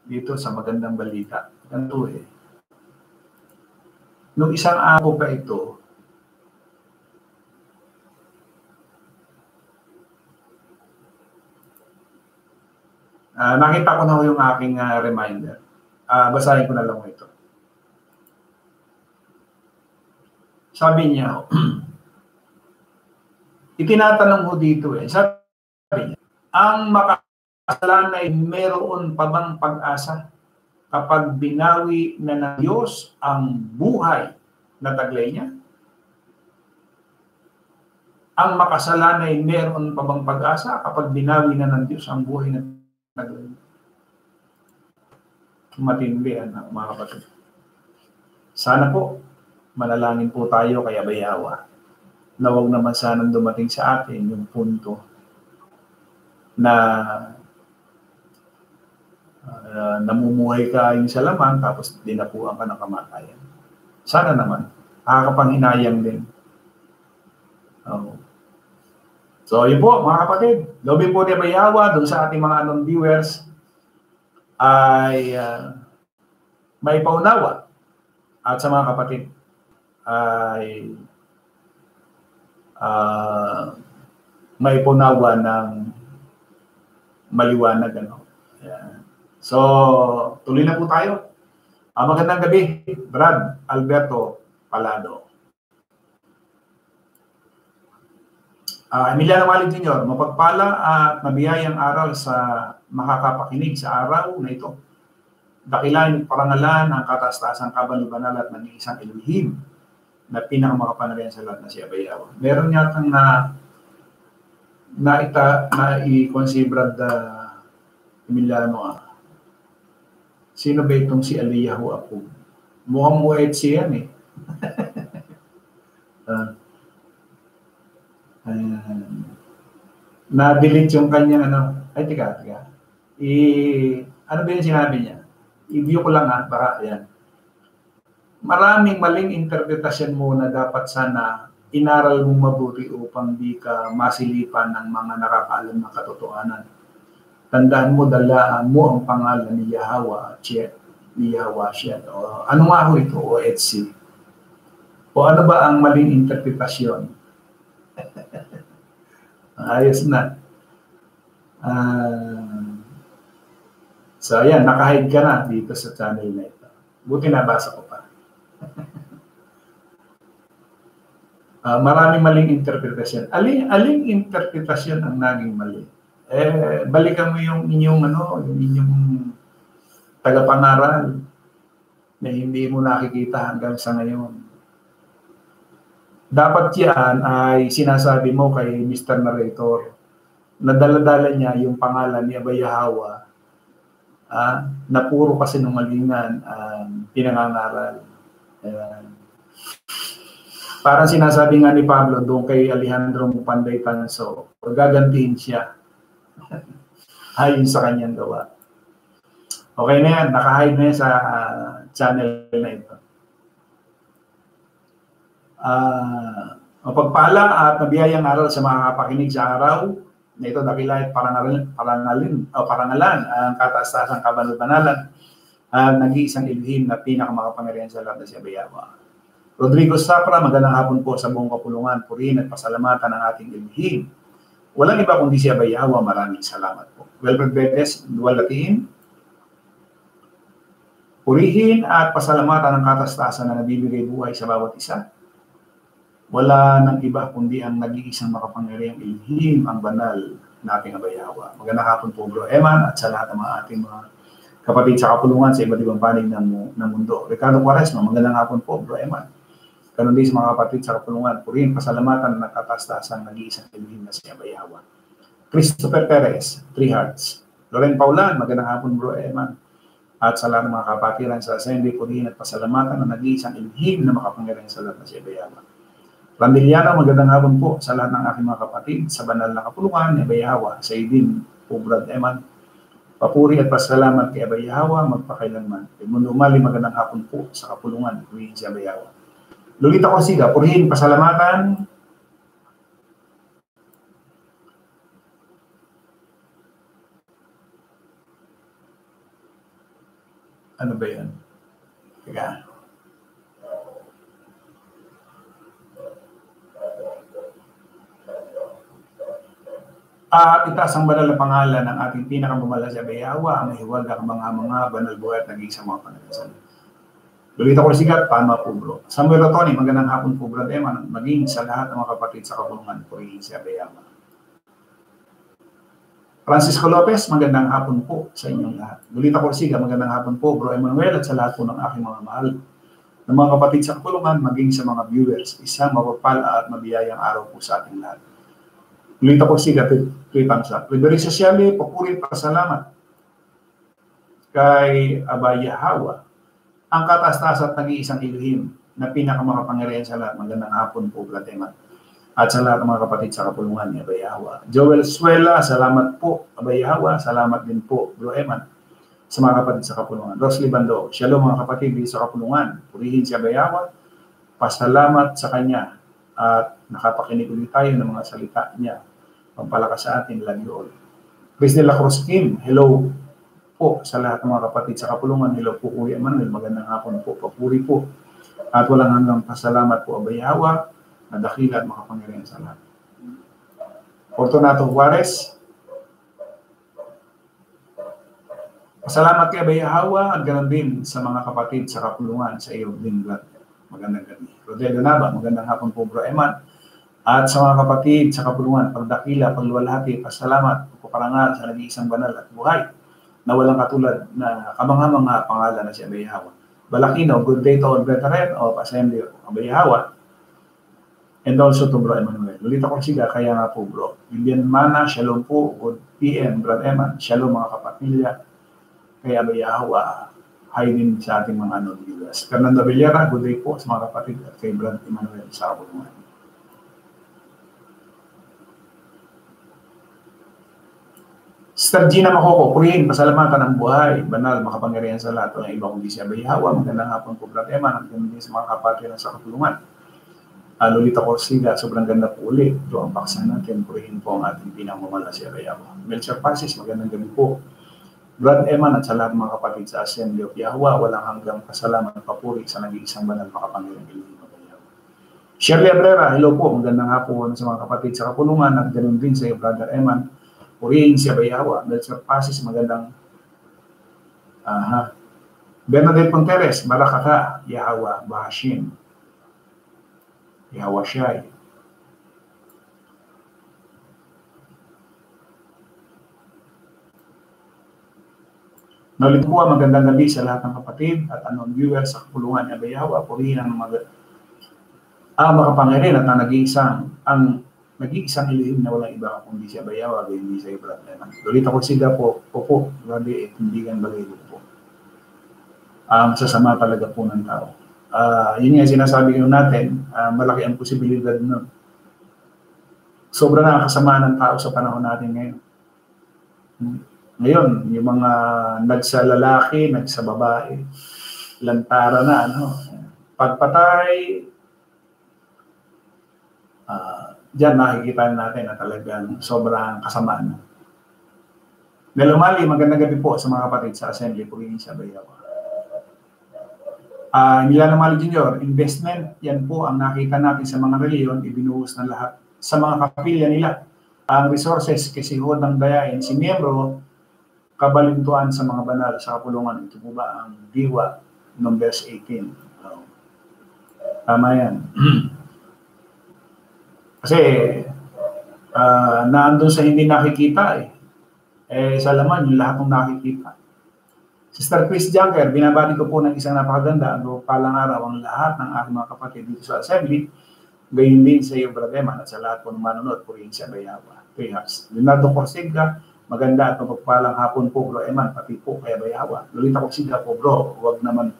dito sa magandang balita. Ganito Nung isang araw pa ito, nakita ko na yung aking reminder. Basahin ko na lang ito. Sabi niya, itinatanong ko dito sabi niya, ang makasalanan ay meron pa bang pag-asa kapag binawi na ng Diyos ang buhay na taglay niya? Ang makasalanan ay meron pa bang pag-asa kapag binawi na ng Diyos ang buhay na taglay niya? Matindi mga kapatid. Sana po, manalangin po tayo kay Abay Yawa na huwag naman sanang dumating sa atin yung punto na namumuhay ka yung sa laman tapos dinapuan ka ng kamatayan. Sana naman, nakakapanghinayang din. So yun po mga kapatid, lobby po ni Abay Yawa doon sa ating mga viewers ay may paunawa at sa mga kapatid ay may paunawa ng maliwanag. Ayan. So, tuloy na po tayo. Magandang gabi, Brad Alberto Palado. Emiliano Walid Jr., mapagpala at mabiyayang aral sa makakapakinig sa araw na ito. Dakilain at parangalan ang kataas-taasang kaban-banal at nag-iisang Elohim na pinakamakapanarihan sa lahat na si Abay Yawa. Meron yatang i-consider Brad Emiliano. Sino ba itong si Aliyahu Apo? Mukhang muwet siya yan na-delete yung kanyang ay teka. Ano ba yung sinabi niya? I-view ko lang baka yan. Maraming maling interpretasyon mo na dapat sana inaral mong mabuti upang di ka masilipan ng mga nakakaalam ng katotohanan. Tandaan mo, dalaan mo ang pangalan ni Yahweh, ni Yahweh siya. Ano nga ho ito? O Etsy. O ano ba ang maling interpretasyon? Ayos na. So, ayan, nakahide ka na dito sa channel na ito. Buti nabasa ko pa. Maraming maling interpretasyon. Aling interpretasyon ang naging mali? Balikan mo yung inyong tagapangaral na hindi mo nakikita hanggang sa ngayon. Dapat yan ay sinasabi mo kay Mr. Narrator na dala-dala niya yung pangalan ni Abay Yahweh na puro kasinungalingan ang pinangangaral. Parang sinasabi nga ni Pablo doon kay Alejandro Panday Tanso, gagantihin siya ayon sa kanyang gawa. Okay na yan, nakahide na yan sa channel na ito. Mapagpala at nabiyayang aral sa mga kapakinig sa araw na ito, dakila at parangalan ang kataas-taasang kabanal-banalan nag-iisang ilhim na pinakamakapangyarihan sa lahat na si Abay Yahweh. Rodrigo Sapra, magandang hapon po sa buong kapulungan. Purihin at pasalamatan ang ating ilhim. Walang iba kundi si Abay Yahweh. Maraming salamat po. Wilfred Betes, dual latiin. Purihin at pasalamatan ang katastasan na nabibigay buhay sa bawat isa. Wala nang iba kundi ang nag-iisang makapangyarihang ilhim, ang banal na ating Abay Yahweh. Magandang hapon po, Bro Eman, at sa lahat ng mga ating mga kapatid sa kapulungan sa iba't ibang panig ng mundo. Ricardo Quaresma, magandang hapon po, Bro Eman. Ganun din sa mga kapatid sa kapulungan, purihin, pasalamatan na katastasan nag-iisang ilhim na si Abay Yahweh. Christopher Perez, 3 Hearts. Loren Paulan, magandang hapon, Bro Eman. At sa lahat ng mga kapatiran sa assembly, purihin at pasalamatan na nag-iisang ilhim na makapangyarihan sa lahat na si Abay Yahweh. Randiliano, magandang hapon po sa lahat ng aking mga kapatid sa banal na kapulungan ni Abay Yahweh. Sa idin po, Brad Eman. Papuri at pasalamat kay Abay Yahweh magpakailanman. Edmundo Umali, magandang hapon po sa kapulungan. Purihin si Abay Yahweh. Lolita Corsiga, purihin, pasalamatan. Ano ba yan? Teka. Itaas ang banal na pangalan ng ating pinakamamala si Abay Yahweh, ang mahiwaga ang mga banal buhay at nag-iisang mga panalisan. Lolita Corsiga, tama po, Bro. Samuel Rotoni, magandang hapon po, Brad Eman, maging sa lahat ng mga kapatid sa kapulungan, purihin si Abay Yahweh. Francisco Lopez, magandang hapon po sa inyong lahat. Lolita Corsiga, magandang hapon po, Bro Emmanuel, at sa lahat po ng aking mga mahal ng mga kapatid sa kapulungan, maging sa mga viewers. Isang mapagpala at mabiyayang araw po sa ating lahat. Lolita Corsiga, 3 thumbs up. Liberi Sosyale, papuri, pasalamat kay Abay Yahweh, ang kataas-taas at nag-iisang ilhim na pinakamakapangyarihan sa lahat. Magandang hapon po, Brad Eman. At sa lahat ng mga kapatid sa kapulungan ni Abay Yahweh. Joel Suela, salamat po, Abay Yahweh. Salamat din po, Bro Eman, sa mga kapatid sa kapulungan. Rosly Bando, shalom mga kapatid sa kapulungan. Purihin si Abay Yahweh. Pasalamat sa kanya at nakapakinig ulit tayo ng mga salita niya. Pampalakas sa atin, love you all. Chris de la Cruz Kim, hello po sa lahat ng mga kapatid sa kapulungan. Hello po, Kuya Manuel. Magandang hapon po. Papuri po. At walang hanggang pasalamat po, Abay Yahweh, na dakila at makapangyarihan sa lahat. Fortunato Juarez, pasalamat kay Abay Yahweh at ganoon din sa mga kapatid sa kapulungan sa iyo din, Brad. Magandang gabi. Rodel Naba, magandang hapon po, Bro Eman. At sa mga kapatid sa kapulungan, pagdakila, pagluwalhati, pasalamat, pagpaparangal sa nag-iisang banal at buhay na walang katulad na kamangha-mangha pangalan na si Abay Yahweh. Balakino, good day to all brethren of Assembly of Abay Yahweh. And also to Bro Emmanuel. Lolita Corsiga, kaya nga po, Bro. Vivian Mana, shalom po. Good PM, Brad Eman. Shalom mga kapamilya. Kaya Abay Yahweh, hi din sa ating mga viewers. Fernando Villera, good day po sa mga kapatid at kay Brad Emmanuel sa kapulungan. Sister Gina Makoko, purihin, pasalamatan ng buhay, banal, makapangyarihan sa lahat ng iba kundi si Abay Yahweh. Magandang hapon po, Brad Eman, at ganoon din sa mga kapatid sa kapulungan. Lolita Corsiga, sobrang ganda po ulit. Ito ang paksan natin, purihin po ang ating pinamamala si Abay Yahweh. Melchor Pasis, magandang gabi po. Brad Eman at sa lahat ng mga kapatid sa Assembly of Yahweh, walang hanggang pasalamat at papuri sa nag-iisang banal makapangyarihan ng Abay Yahweh. Shirley Abrera, hello po, magandang hapon sa mga kapatid sa kapulungan at ganoon din sa iyo, Brother Eman. purihin si Abayawa. Melchor Pasis, magandang Bernadette Ponteres, Barakaka, Yahawa Bahashim, Yahawa Shai. Naulit po, magandang gabi sa lahat ng kapatid at anong viewers sa kapulungan ni Abayawa. Purihin ang makapangyarihan at ang nag-iisang ilihim na walang iba kundi si Abayawa, hindi sa iba. Lolita Corsiga po, grabe, tindigan bagay po. Masasama talaga po ng tao. Yun nga sinasabi ko natin, malaki ang posibilidad nun. Sobra na ang kasamaan ng tao sa panahon natin ngayon. Ngayon, yung mga nagsalalaki, nagsababae, lantara na, pagpatay, diyan nakikita natin na talagang sobrang kasamaan. Nelomali, magandang gabi po sa mga kapatid sa Assembly, purihin si Abayawa. Milano Mali Jr., investment, yan po ang nakita natin sa mga reliyon, ibinuhos ng lahat sa mga kapilya nila. Ang resources kasi ho ng dayain, si miyembro, kabalintuan sa mga banal sa kapulungan. Ito po ba ang diwa ng verse 18? Tama yan. Kasi naandun sa hindi nakikita sa laman yung lahat ng nakikita. Sister Chris Junker, binabati ko po ng isang napakaganda ang palang araw ang lahat ng aking mga kapatid dito sa Assembly. Gayon din sa iyo, Brother Eman, at sa lahat po ng manonood, purihin si Abayawa. Perhaps. Leonardo Corsiga, maganda at mapagpalang hapon po, Bro Eman, pati po kay Abayawa. Lolita Corsiga po, bro, huwag naman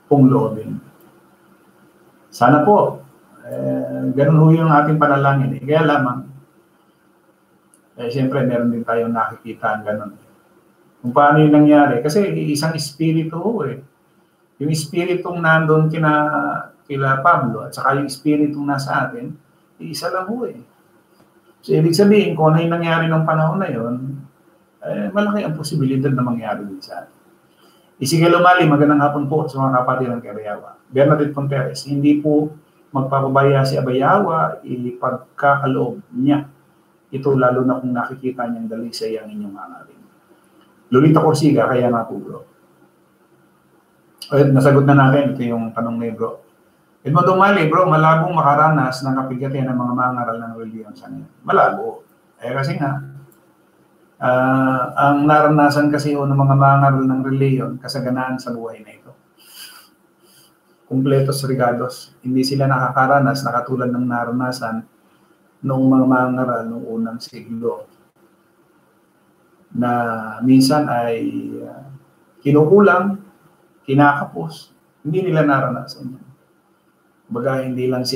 pong loobin. Sana po, ganun ho yung ating panalangin. Kaya lamang, siyempre meron din tayong nakikita ang ganun. Kung paano yung nangyari. Kasi isang espiritu ho Yung espiritong nandun kila Pablo at saka yung espiritong nasa atin, isa lang ho So, ibig sabihin, kung ano yung nangyari ng panahon na yun, malaki ang posibilidad na mangyari din sa atin. Isigel Umali, magandang hapon po sa mga kapatid ng Abayawa. Bernadette Ponteres, hindi po magpapabaya si Abayawa, ipagkakaloob niya. Ito lalo na kung nakikita niyang dalisay ang inyong hangarin. Lolita Corsiga, kaya nga po, bro. Nasagot na natin, ito yung tanong ni bro. Edmundo Mali, bro, malabong makaranas ng kapigatian ng mga mangaral ng reliyon sa ngayon. Malabo. Kasi nga, ang naranasan kasi ng mga mangaral ng reliyon, kasaganaan sa buhay na ito. Kumpletos regados. Hindi sila nakakaranas na katulad ng naranasan ng mga mangaral noong unang siglo na minsan ay kinukulang, kinakapos, hindi nila naranasan yan. Baga hindi lang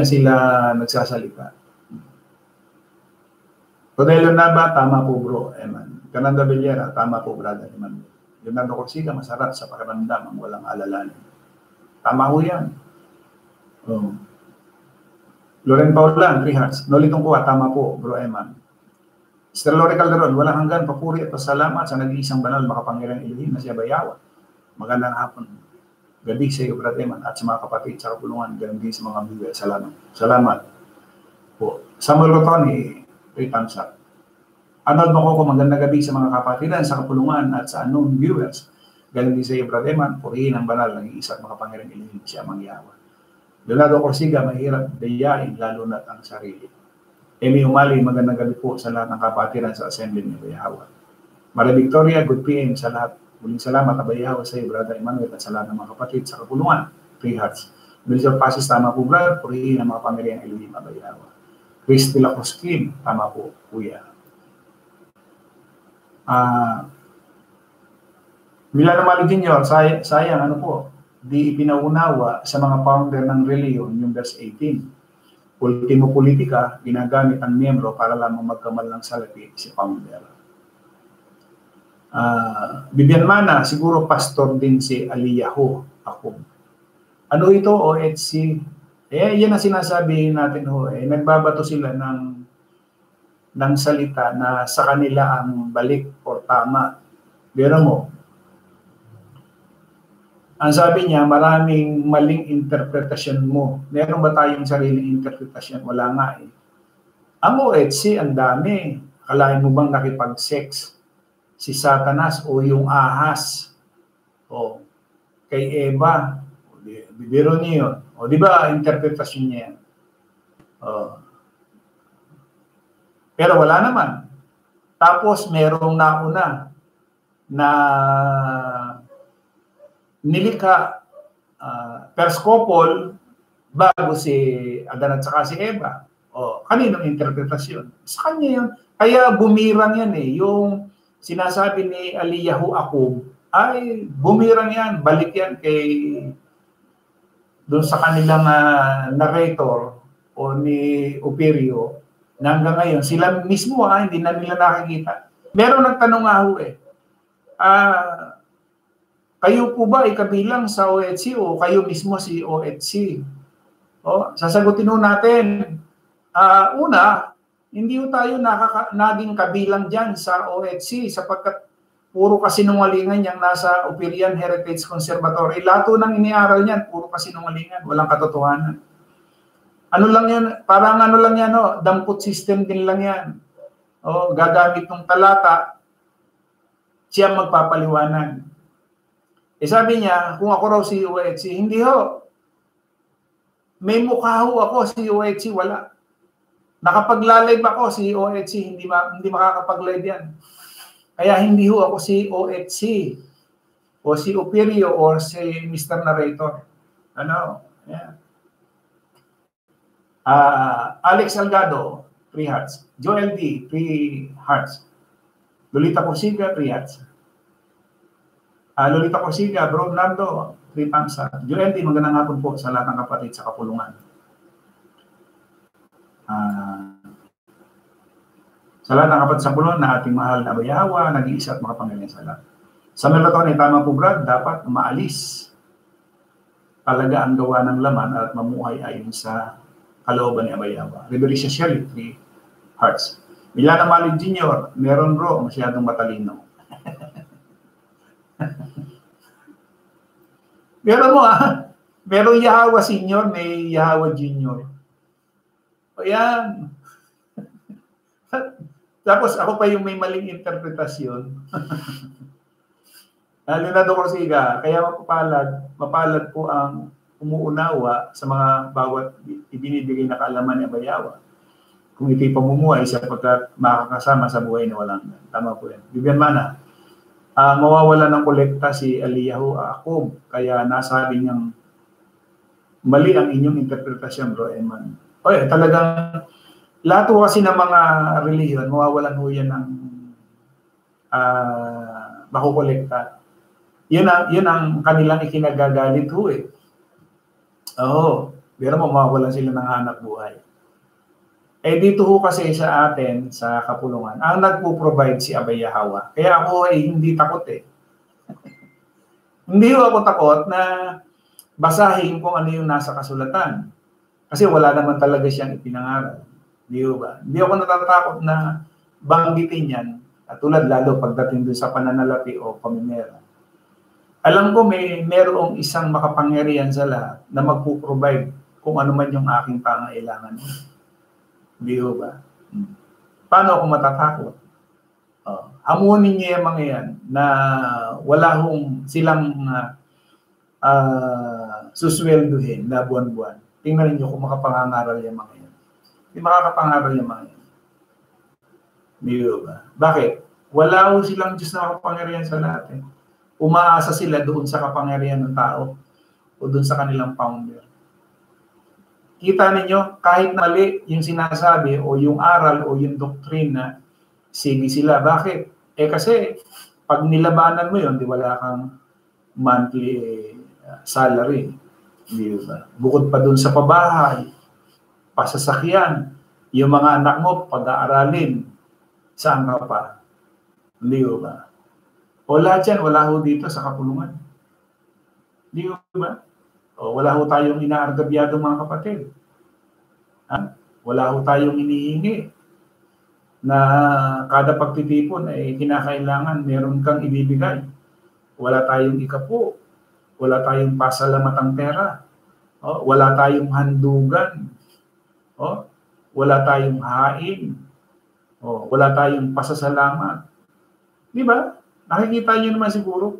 sila nagsasalita. Rodelo Nava, tama po, bro Eman. Cananda Villera, tama po, brother Eman. Leonardo Corsiga, masarap sa pakiramdam ang walang alalanin. Tama po yan. Loren Paulan, 3 hearts. Nolitong kuha, tama po, bro Eman. Mr. Lore Calderon, walang hanggan, papuri at pasalamat sa nag-iisang banal makapangyariang ilihim na si Abayawa. Magandang hapon. Gabi sa iyo, Brother Eman, at sa mga kapatid sa kapulungan, ganun din sa mga viewers. Salamat po. Samuel Rotoni, 3 thumbs up. Arnold Makoko, magandang gabi sa mga kapatidan sa kapulungan at sa unknown viewers. Ganun din sa iyo, Brother Eman, purihin ang banal ng iisa at makapangyariang ilihim si Amang Yawa. Leonardo Corsiga, mahirap dayain lalo na't ang sarili. Emi Umali, magandang gabi po sa lahat ng kapatiran sa Assembly ni Abayawa. Maria Victoria, good PM sa lahat. Muling salamat, Abayawa, sa iyo, Brother Emmanuel, at sa lahat ng mga kapatid sa kapulungan. 3 hearts. Melchor Pasis, tama po, brother. Purihin ang mga pangyariang ilihim, Abayawa. Chris de la Cruzquin, tama po, kuya. Milano Mali Jr., sayang, di ipinaunawa sa mga founder ng reliyon yung verse 18. Ultimo politika, ginagamit ang miyembro para lamang magkamal ng salapi si founder. Bibian Mana, siguro pastor din si Aliyahu. Ano ito, OHC? Yan ang sinasabi natin nagbabato sila ng salita na sa kanila ang balik o tama. Pero mo, ang sabi niya, maraming maling interpretasyon mo. Meron ba tayong sariling interpretasyon? Wala nga Ang OHC, ang dami. Akalain mo bang nakipag-sex si Satanas o yung ahas? O, kay Eva. Bibiro niyo yun. O, di ba, interpretasyon niya yan. O. Pero wala naman. Tapos, merong nauna na nilikha first couple bago si Adan at saka si Eva. O, kaninong interpretasyon? Sa kanya yun. Kaya bumirang yan eh. Yung sinasabi ni Eliyahu Akub, ay bumirang yan. Balik yan kay doon sa kanilang narrator o ni Operio na hanggang ngayon, sila mismo hindi na nila nakikita. Meron nagtanong nga ho eh, kayo po ba kabilang sa OHC o kayo mismo si OHC? O, sasagutin ho natin. Una, hindi ho tayo naging kabilang dyan sa OHC sapagkat puro kasinungalingan yung nasa Operian Heritage Conservatory. Lahat ng iniaral niyan, puro kasinungalingan, walang katotohanan. Ano lang yan, parang ano lang yan, dampot system din lang yan. O, gagamit ng talata, siya magpapaliwanag. Sabi niya, kung ako raw si OHC, hindi ho. May mukha ho ako si OHC, wala. Nakapag-live ako si OHC, hindi makakapag-live yan. Kaya hindi ho ako si OHC o si Operio or si Mr. Narrator. Ano? Yeah. Alex Algado, 3 hearts. Joel D, 3 hearts. Lolita Corsiga, 3 hearts. Lolita Corsiga, Bro Nando, 3 thumbs up. Joel D, magandang hapon po sa lahat ng kapatid sa kapulungan. Sa lahat ng kapatid sa kapulungan na ating mahal na Abayawa, nag-iisa at makapangyarihan sa lahat. Sa maraton ay tama po, Brad, dapat maalis talaga ang gawa ng laman at mamuhay ayon sa kalooban ni Abayawa. Reverencia Shelley, 3 hearts. Milana Malik Jr., meron bro, masyadong matalino. Meron mo merong Yahawa Senior, may Yahawa Junior. O yan. Tapos ako pa yung may maling interpretasyon. Leonardo Corsiga, kaya mapalad po ang umuunawa sa mga bawat ibinibigay na kaalaman ni Abayawa. Kung ito'y pamumuhay sapagkat makakasama sa buhay na walang. Tama po yan. Vivian Mana, mawawala ng kolekta si Eliyahu Akub, kaya nasabi niyang mali ang inyong interpretasyon, Bro Eman. Oy, talagang lahat po kasi ng mga relihiyon, mawawalan ho yan ng makukolekta. Yun ang kanilang ikinagagalit ho eh. Oo, pero mawawalan sila ng hanap buhay. Dito ho kasi sa atin, sa kapulungan, ang nagpo-provide si Abayahawa. Kaya ako hindi takot eh. Hindi ho ako takot na basahin kung ano yung nasa kasulatan. Kasi wala naman talaga siyang ipinangaral. Hindi ho ba? Hindi ako natatakot na banggitin yan. At tulad lalo pagdating doon sa pananalapi o pamimera. Alam ko merong isang makapangyarihan sa lahat na magpo-provide kung ano man yung aking pangailangan. Hindi ho ba? Paano ako matatakot? Hamunin niyo yung mga yan na wala hong silang suswelduhin na buwan-buwan. Tingnan niyo kung makapangangaral yung mga yan. Hindi makakapangaral yung mga yan. Hindi ho ba? Bakit? Wala ho silang Diyos na makapangyarihan sa lahat eh. Umaasa sila doon sa kapangyarihan ng tao o doon sa kanilang founder. Kita ninyo, kahit mali yung sinasabi o yung aral o yung doktrina, sige sila. Bakit? Kasi pag nilabanan mo yun, di wala kang monthly salary. Di ba? Bukod pa dun sa pabahay, pasasakyan, yung mga anak mo, pag-aaralin, saan ka pa? Di ba? O lahat yan, wala ho dito sa kapulungan. Di ba? O wala ho tayong inaargabyado mga kapatid. Wala ho tayong inihingi na kada pagtitipon ay kinakailangan meron kang ibibigay. Wala tayong ikapo. Wala tayong pasalamatang pera. Wala tayong handugan. wala tayong hain, wala tayong pasasalamat. Di ba? Nakikita niyo naman siguro.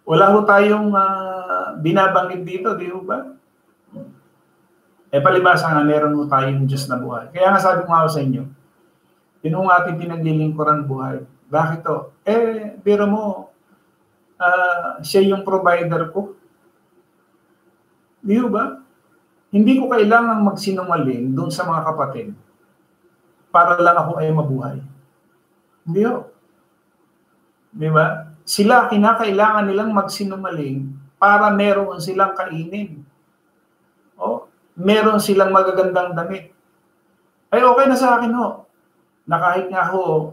Wala ho tayong binabanggit dito, di ba? Palibasa nga, meron ho tayong Diyos na buhay. Kaya nga sabi ko nga sa inyo, yun ang ating pinaglilingkuran buhay. Bakit to? Pero mo, siya yung provider ko. Di ba? Hindi ko kailangang magsinungaling doon sa mga kapatid para lang ako ay mabuhay. Hindi ho. Di ba? Sila, kinakailangan nilang magsinungaling para meron silang kainin. Meron silang magagandang damit. Okay na sa akin ho. Na kahit nga ho,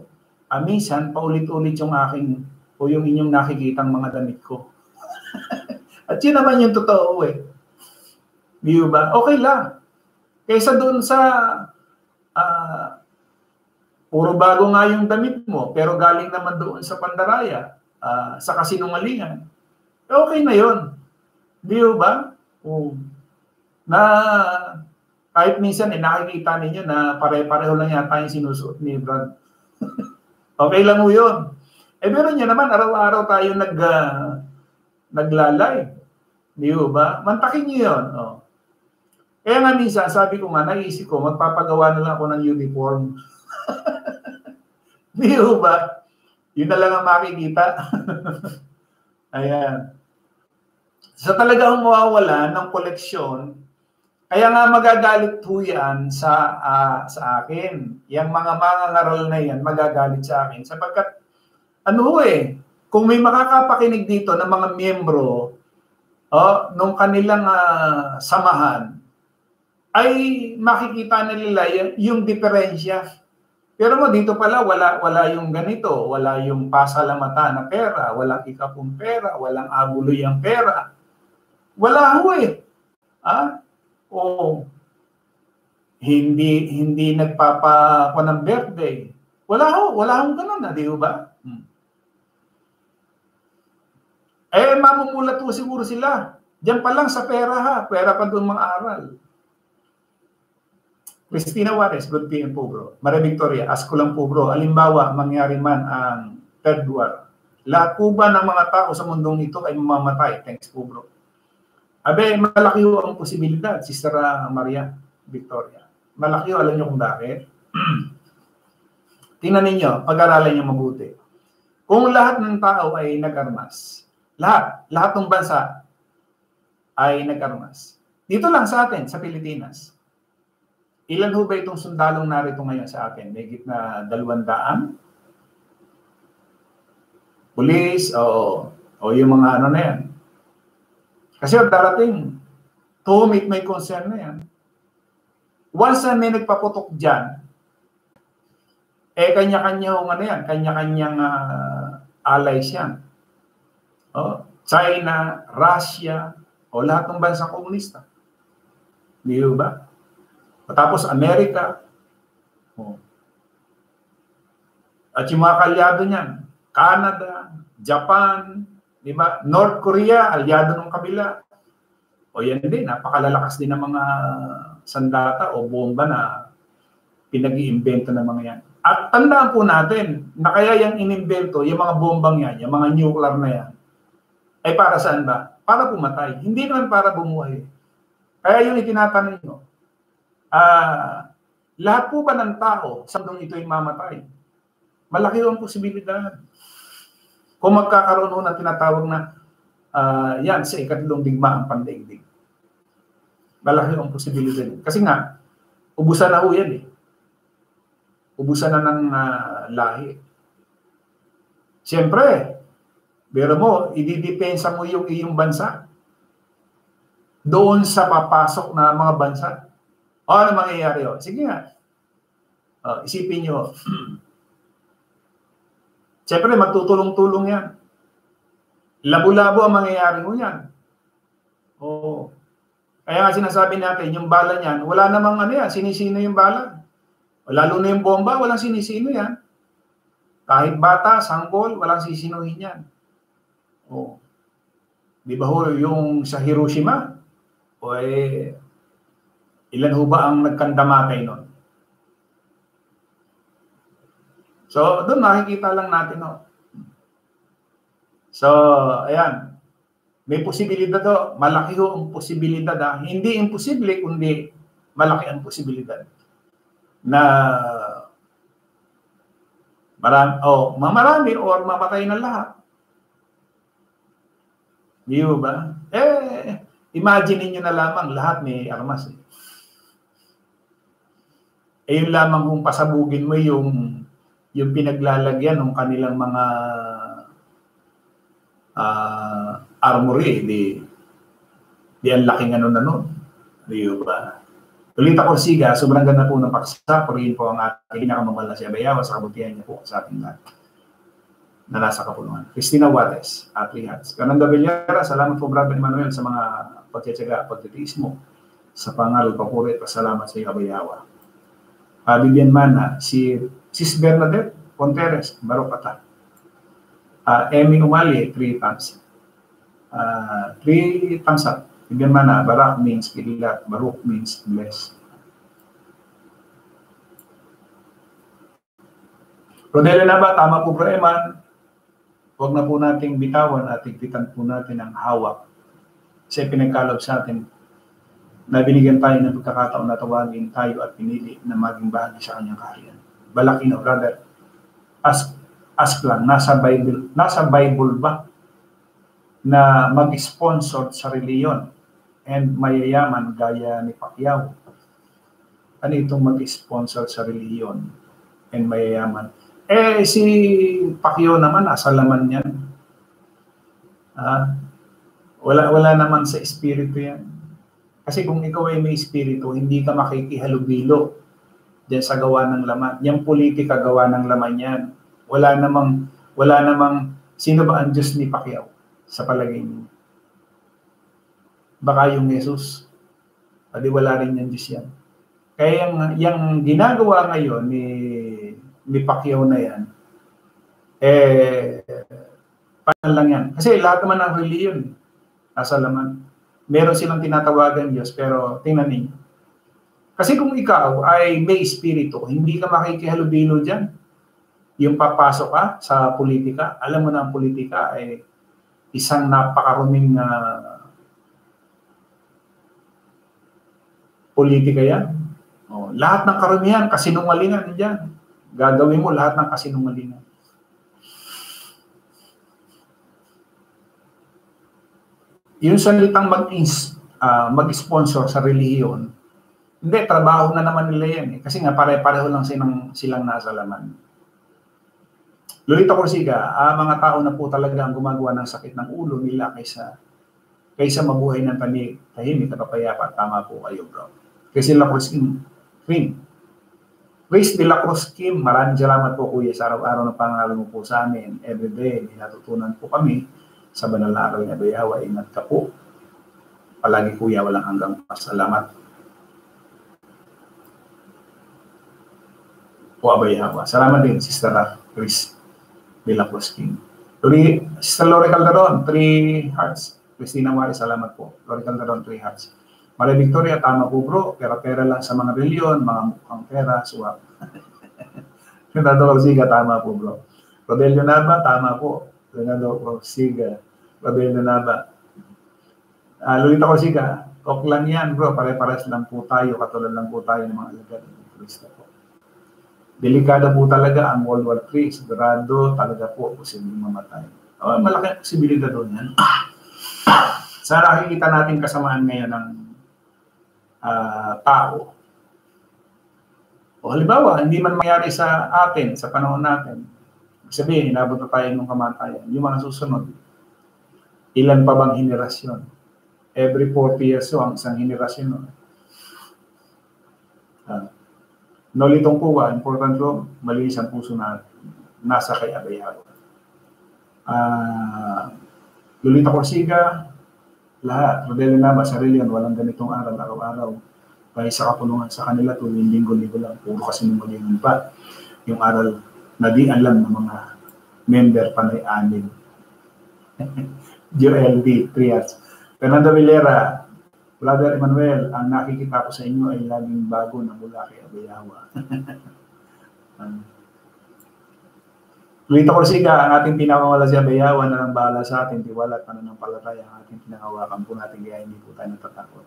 minsan, paulit-ulit yung aking o yung inyong nakikitang mga damit ko. At yun naman yung totoo Di ba? Okay lang. Kaysa doon sa puro bago nga yung damit mo, pero galing naman doon sa pandaraya, sa kasinungalingan. Okay na yun. Di ba? Na kahit minsan nakikita ninyo na pare-pareho lang yata yung sinusuot ni Brad. Okay lang mo yun. Meron niya naman, araw-araw tayo nagla-live. Di ba? Mantakin niyo yun. Kaya nga minsan, sabi ko nga, naisip ko, magpapagawa na lang ako ng uniform. Di ba? Yun na lang ang makikita. Ayan. Sa talagang mawawala ng koleksyon, kaya nga magagalit po yan sa akin. Yang mga mangangaral na yan, magagalit sa akin. Sapagkat, kung may makakapakinig dito ng mga miyembro nung kanilang samahan, ay makikita nila yung diferensya. Pero dito pala, wala yung ganito, wala yung pasalamatan na pera, walang ikapong pera, walang aguloy ang pera. Wala ho hindi nagpapako ng birthday. Wala hong ganun di ba? Mamumulat po siguro sila. Diyan pa lang sa pera pera pa doon mga aral. Christina Juarez, good PM po bro. Maria Victoria, ask ko lang po bro, alimbawa mangyari man ang third war, lahat po ba ng mga tao sa mundong ito ay mamamatay? Thanks po bro. Malaki ho ang posibilidad, Sister Maria Victoria. Malaki ho, alam nyo kung bakit? Tingnan ninyo, pag-aralan nyo mabuti. Kung lahat ng tao ay nag-armas, lahat ng bansa ay nag-armas. Dito lang sa atin, sa Pilipinas. Ilan ho ba itong sundalong narito ngayon sa atin? May gitna 200? Pulis, o yung mga na yan. Kasi darating, to whom it may concern na yan. Once na may nagpaputok dyan, kanya-kanya kanya-kanyang allies yan. China, Russia, o lahat ng bansang komunista. Di ba? Tapos Amerika. At yung mga kalyado niyan, Canada, Japan, di ba? North Korea, alyado ng kabila. Yan din, napakalalakas din ng mga sandata o bomba na pinag-iimbento ng mga yan. At tandaan po natin na kaya yung inimbento, yung mga bombang yan, yung mga nuclear na yan, ay para saan ba? Para pumatay. Hindi naman para bumuhay. Kaya yung itinatanong nyo, lahat po ba ng tao sa mundong ito ay mamatay? Malaki ang posibilidad. Kung magkakaroon ho ng tinatawag na yan sa ikatlong digmaang pandaigdig. Malaki ang posibilidad. Kasi nga, ubusan na ho yan Ubusan na ng lahi. Siyempre, pero mo, ididepensa mo yung iyong bansa doon sa papasok na mga bansa. Ano mangyayari yun? Sige nga. Isipin nyo. Siyempre, magtutulong-tulong yan. Labo-labo ang mangyayari mo yan. Kaya nga sinasabi natin, yung bala niyan, wala namang sinisino yung bala. Lalo na yung bomba, walang sinisino yan. Kahit bata, sanggol, walang sisinuhin yan. Di ba ho, yung sa Hiroshima, Ilan ho ba ang nagkandamatay nun? So, doon makikita lang natin, no? So, ayan. May posibilidad to. Malaki ho ang posibilidad. Ha? Hindi imposible, kundi malaki ang posibilidad na mamarami or mamatay na lahat. Di ba? Imagine niyo na lamang lahat may armas. Yun lamang kung pasabugin mo yung pinaglalagyan ng kanilang mga armory, di ang laking ano na nun. Di ba? Lolita Corsiga, sobrang ganda po ng paksa. Purihin po ang ating pinakamamahal na si Abayawa sa kabutihan niya po sa ating lahat na nasa kapulungan. Cristina Juarez, 3 hearts. Fernando Villera, salamat po Brother Emmanuel sa mga pagtsatsaga, pagtitiis mo sa pangaral, papuri at pasalamat sa iyo Abayawa. Vivian Mana, si Sis Bernadette Ponteres, Barokata. Emmy Umali, 3 thumbs. 3 thumbs up. Vivian Mana, Barak means kilat, Baruk means bless. Rodelio na ba? Tama po Bro Eman. Huwag na po nating bitawan at higpitan po natin ang hawak. Kasi pinagkalob sa atin na binigyan tayo ng pagkakataon na tawagin tayo at pinili na maging bahagi sa kanyang kaharian. Balaki na, brother. Ask lang, nasa Bible ba na mag-sponsor sa reliyon and mayayaman gaya ni Pacquiao? Ano itong mag-sponsor sa reliyon and mayayaman? Si Pacquiao naman, nasa laman yan. Wala naman sa espiritu yan. Kasi kung ikaw ay may espiritu, hindi ka makikihalubilo dyan sa gawa ng laman. Yung politika gawa ng laman yan. Wala namang, sino ba ang Diyos ni Pacquiao sa palagay niyo? Baka yung Jesus. Pwede wala rin yung Diyos yan. Kaya yung ginagawa ngayon ni Pacquiao na yan, paano lang yan? Kasi lahat naman ng reliyon, nasa laman. Meron silang tinatawagan Diyos, pero tingnan ninyo. Kasi kung ikaw ay may espiritu, hindi ka makikihalubilo dyan. Yung papasok ka sa politika, alam mo na ang politika ay isang napakaruming politika yan. Lahat ng karumihan, kasinungalingan dyan. Gagawin mo lahat ng kasinungalingan. Yung salitang mag-sponsor sa relihiyon, hindi, trabaho na naman nila yan. Kasi nga pare-pareho lang silang nasa laman. Lolita Corsiga, mga tao na po talaga ang gumagawa ng sakit ng ulo nila kaysa mabuhay ng tahimik at kapayapa. Tama po kayo, bro. Chris de la Cruz Kim. Chris de la Cruz Kim, maraming salamat po kuya sa araw-araw na pangalan mo po sa amin. Everyday, may natutunan po kami sa banal na araw na Abayawa. Ingat ka po. Palagi kuya, walang hanggang pasalamat. Po Abayawa. Salamat din, Sister Chris de la Cruz Kim. Sister Lori Calderon, 3 hearts. Cristina Juarez, salamat po. Lori Calderon, 3 hearts. Maria Victoria, tama po bro. Pera-pera lang sa mga reliyon, mga mukhang pera, swap. Fernando Corsiga, tama po bro. Rodelio Nava, tama po. Fernando Corsiga, Rodelio Nava. Lolita Corsiga, ok lang yan bro. Pare-pares lang po tayo. Katulad lang po tayo ng mga alagad ng Kristo po. Delikada po talaga ang World War III. Sigurado talaga po posibleng mamatay. Malaki posibilidad doon yan. Sa nakikita natin kasamaan ngayon ng tao. O halimbawa, hindi man mangyari sa atin, sa panahon natin. Sabihin, inabot na tayo ng kamatayan. Yung mga susunod, ilan pa bang henerasyon? Every 40 years so, ang isang henerasyon. Nolitong kuwa, important ko, malinis ang puso na nasa kay Abayawa. Lolita Corsiga, lahat, Rodelio Nava, sa reliyon, walang ganitong aral, araw-araw. Kaya sa kapunungan sa kanila, tuwing linggo-linggo lang, puro kasi nungalingan pa. Yung aral na di alam ng mga member panay-anin. Joel D. Trias. Fernando Villera, Brother Emmanuel, ang nakikita ko sa inyo ay laging bago na mula kay Abayawa. Lito Corsica, ang ating pinakawala si Abayawa na lang bahala sa ating tiwala at pananampalataya, ang ating pinakawakan po natin kaya hindi po tayo natatakot.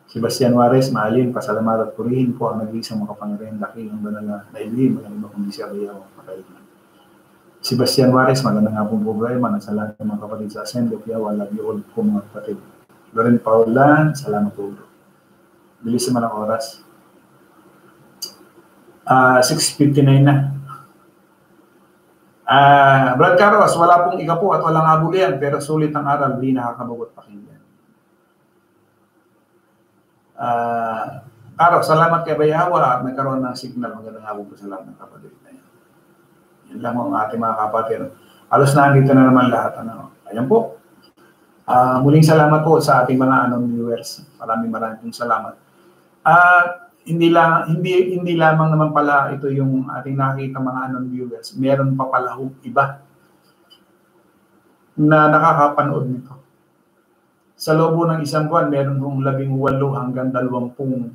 Sebastian Juarez, mahalin, pasalamat at purihin po ang nag-iisang makapangyarihan laki ng banal na daigdig, walang iba kundi si Abayawa pakailan. Sebastian Juarez, magandang hapon po problema na sa lahat ng mga kapatid sa Assembly of Yahweh, love you all po mga kapatid. Loren Paulan, salamat po. Bilis naman ang oras. 6:59 na. Brad Carlos, wala pong ikapo at walang abulian, pero sulit ang aral, di nakakabagot pakinggan. Carlos, salamat kay Abayawa, nagkaroon ng signal, magandang hapon po sa lahat ng kapatid. Yan lang ang ating mga kapatid. Alos na dito na naman lahat. Ayan po. Muling salamat po sa ating mga viewers. Maraming pong salamat. Hindi lamang naman pala ito yung ating nakita mga viewers. Meron pa pala iba na nakakapanood nito. Sa loob ng isang buwan, meron pong 18 hanggang 20,000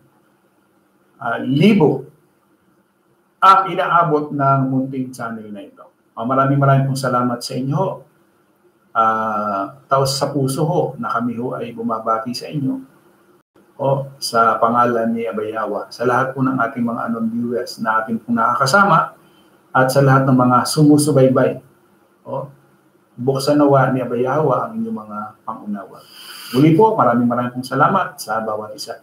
ang inaabot ng munting channel na ito. Maraming pong salamat sa inyo. Taos sa puso ho na kami ho ay bumabati sa inyo sa pangalan ni Abayawa, sa lahat po ng ating mga viewers na ating pong nakakasama at sa lahat ng mga sumusubaybay. Buksan nawa ni Abayawa ang inyong mga pangunawa. Muli po, maraming pong salamat sa bawat isa.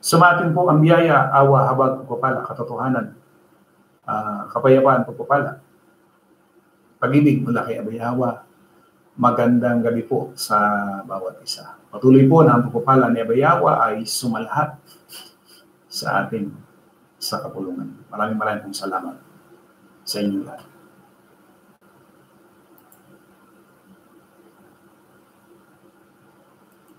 Sumatin po ang biyaya, awa, habag, pagpapala, katotohanan, kapayapaan, pagpapala, pag-ibig mula kay Abayawa. Magandang gabi po sa bawat isa. Patuloy po na ang pagpapala ni Abayawa ay sumalahat sa ating sa kapulungan. Maraming pong salamat sa inyo lahat.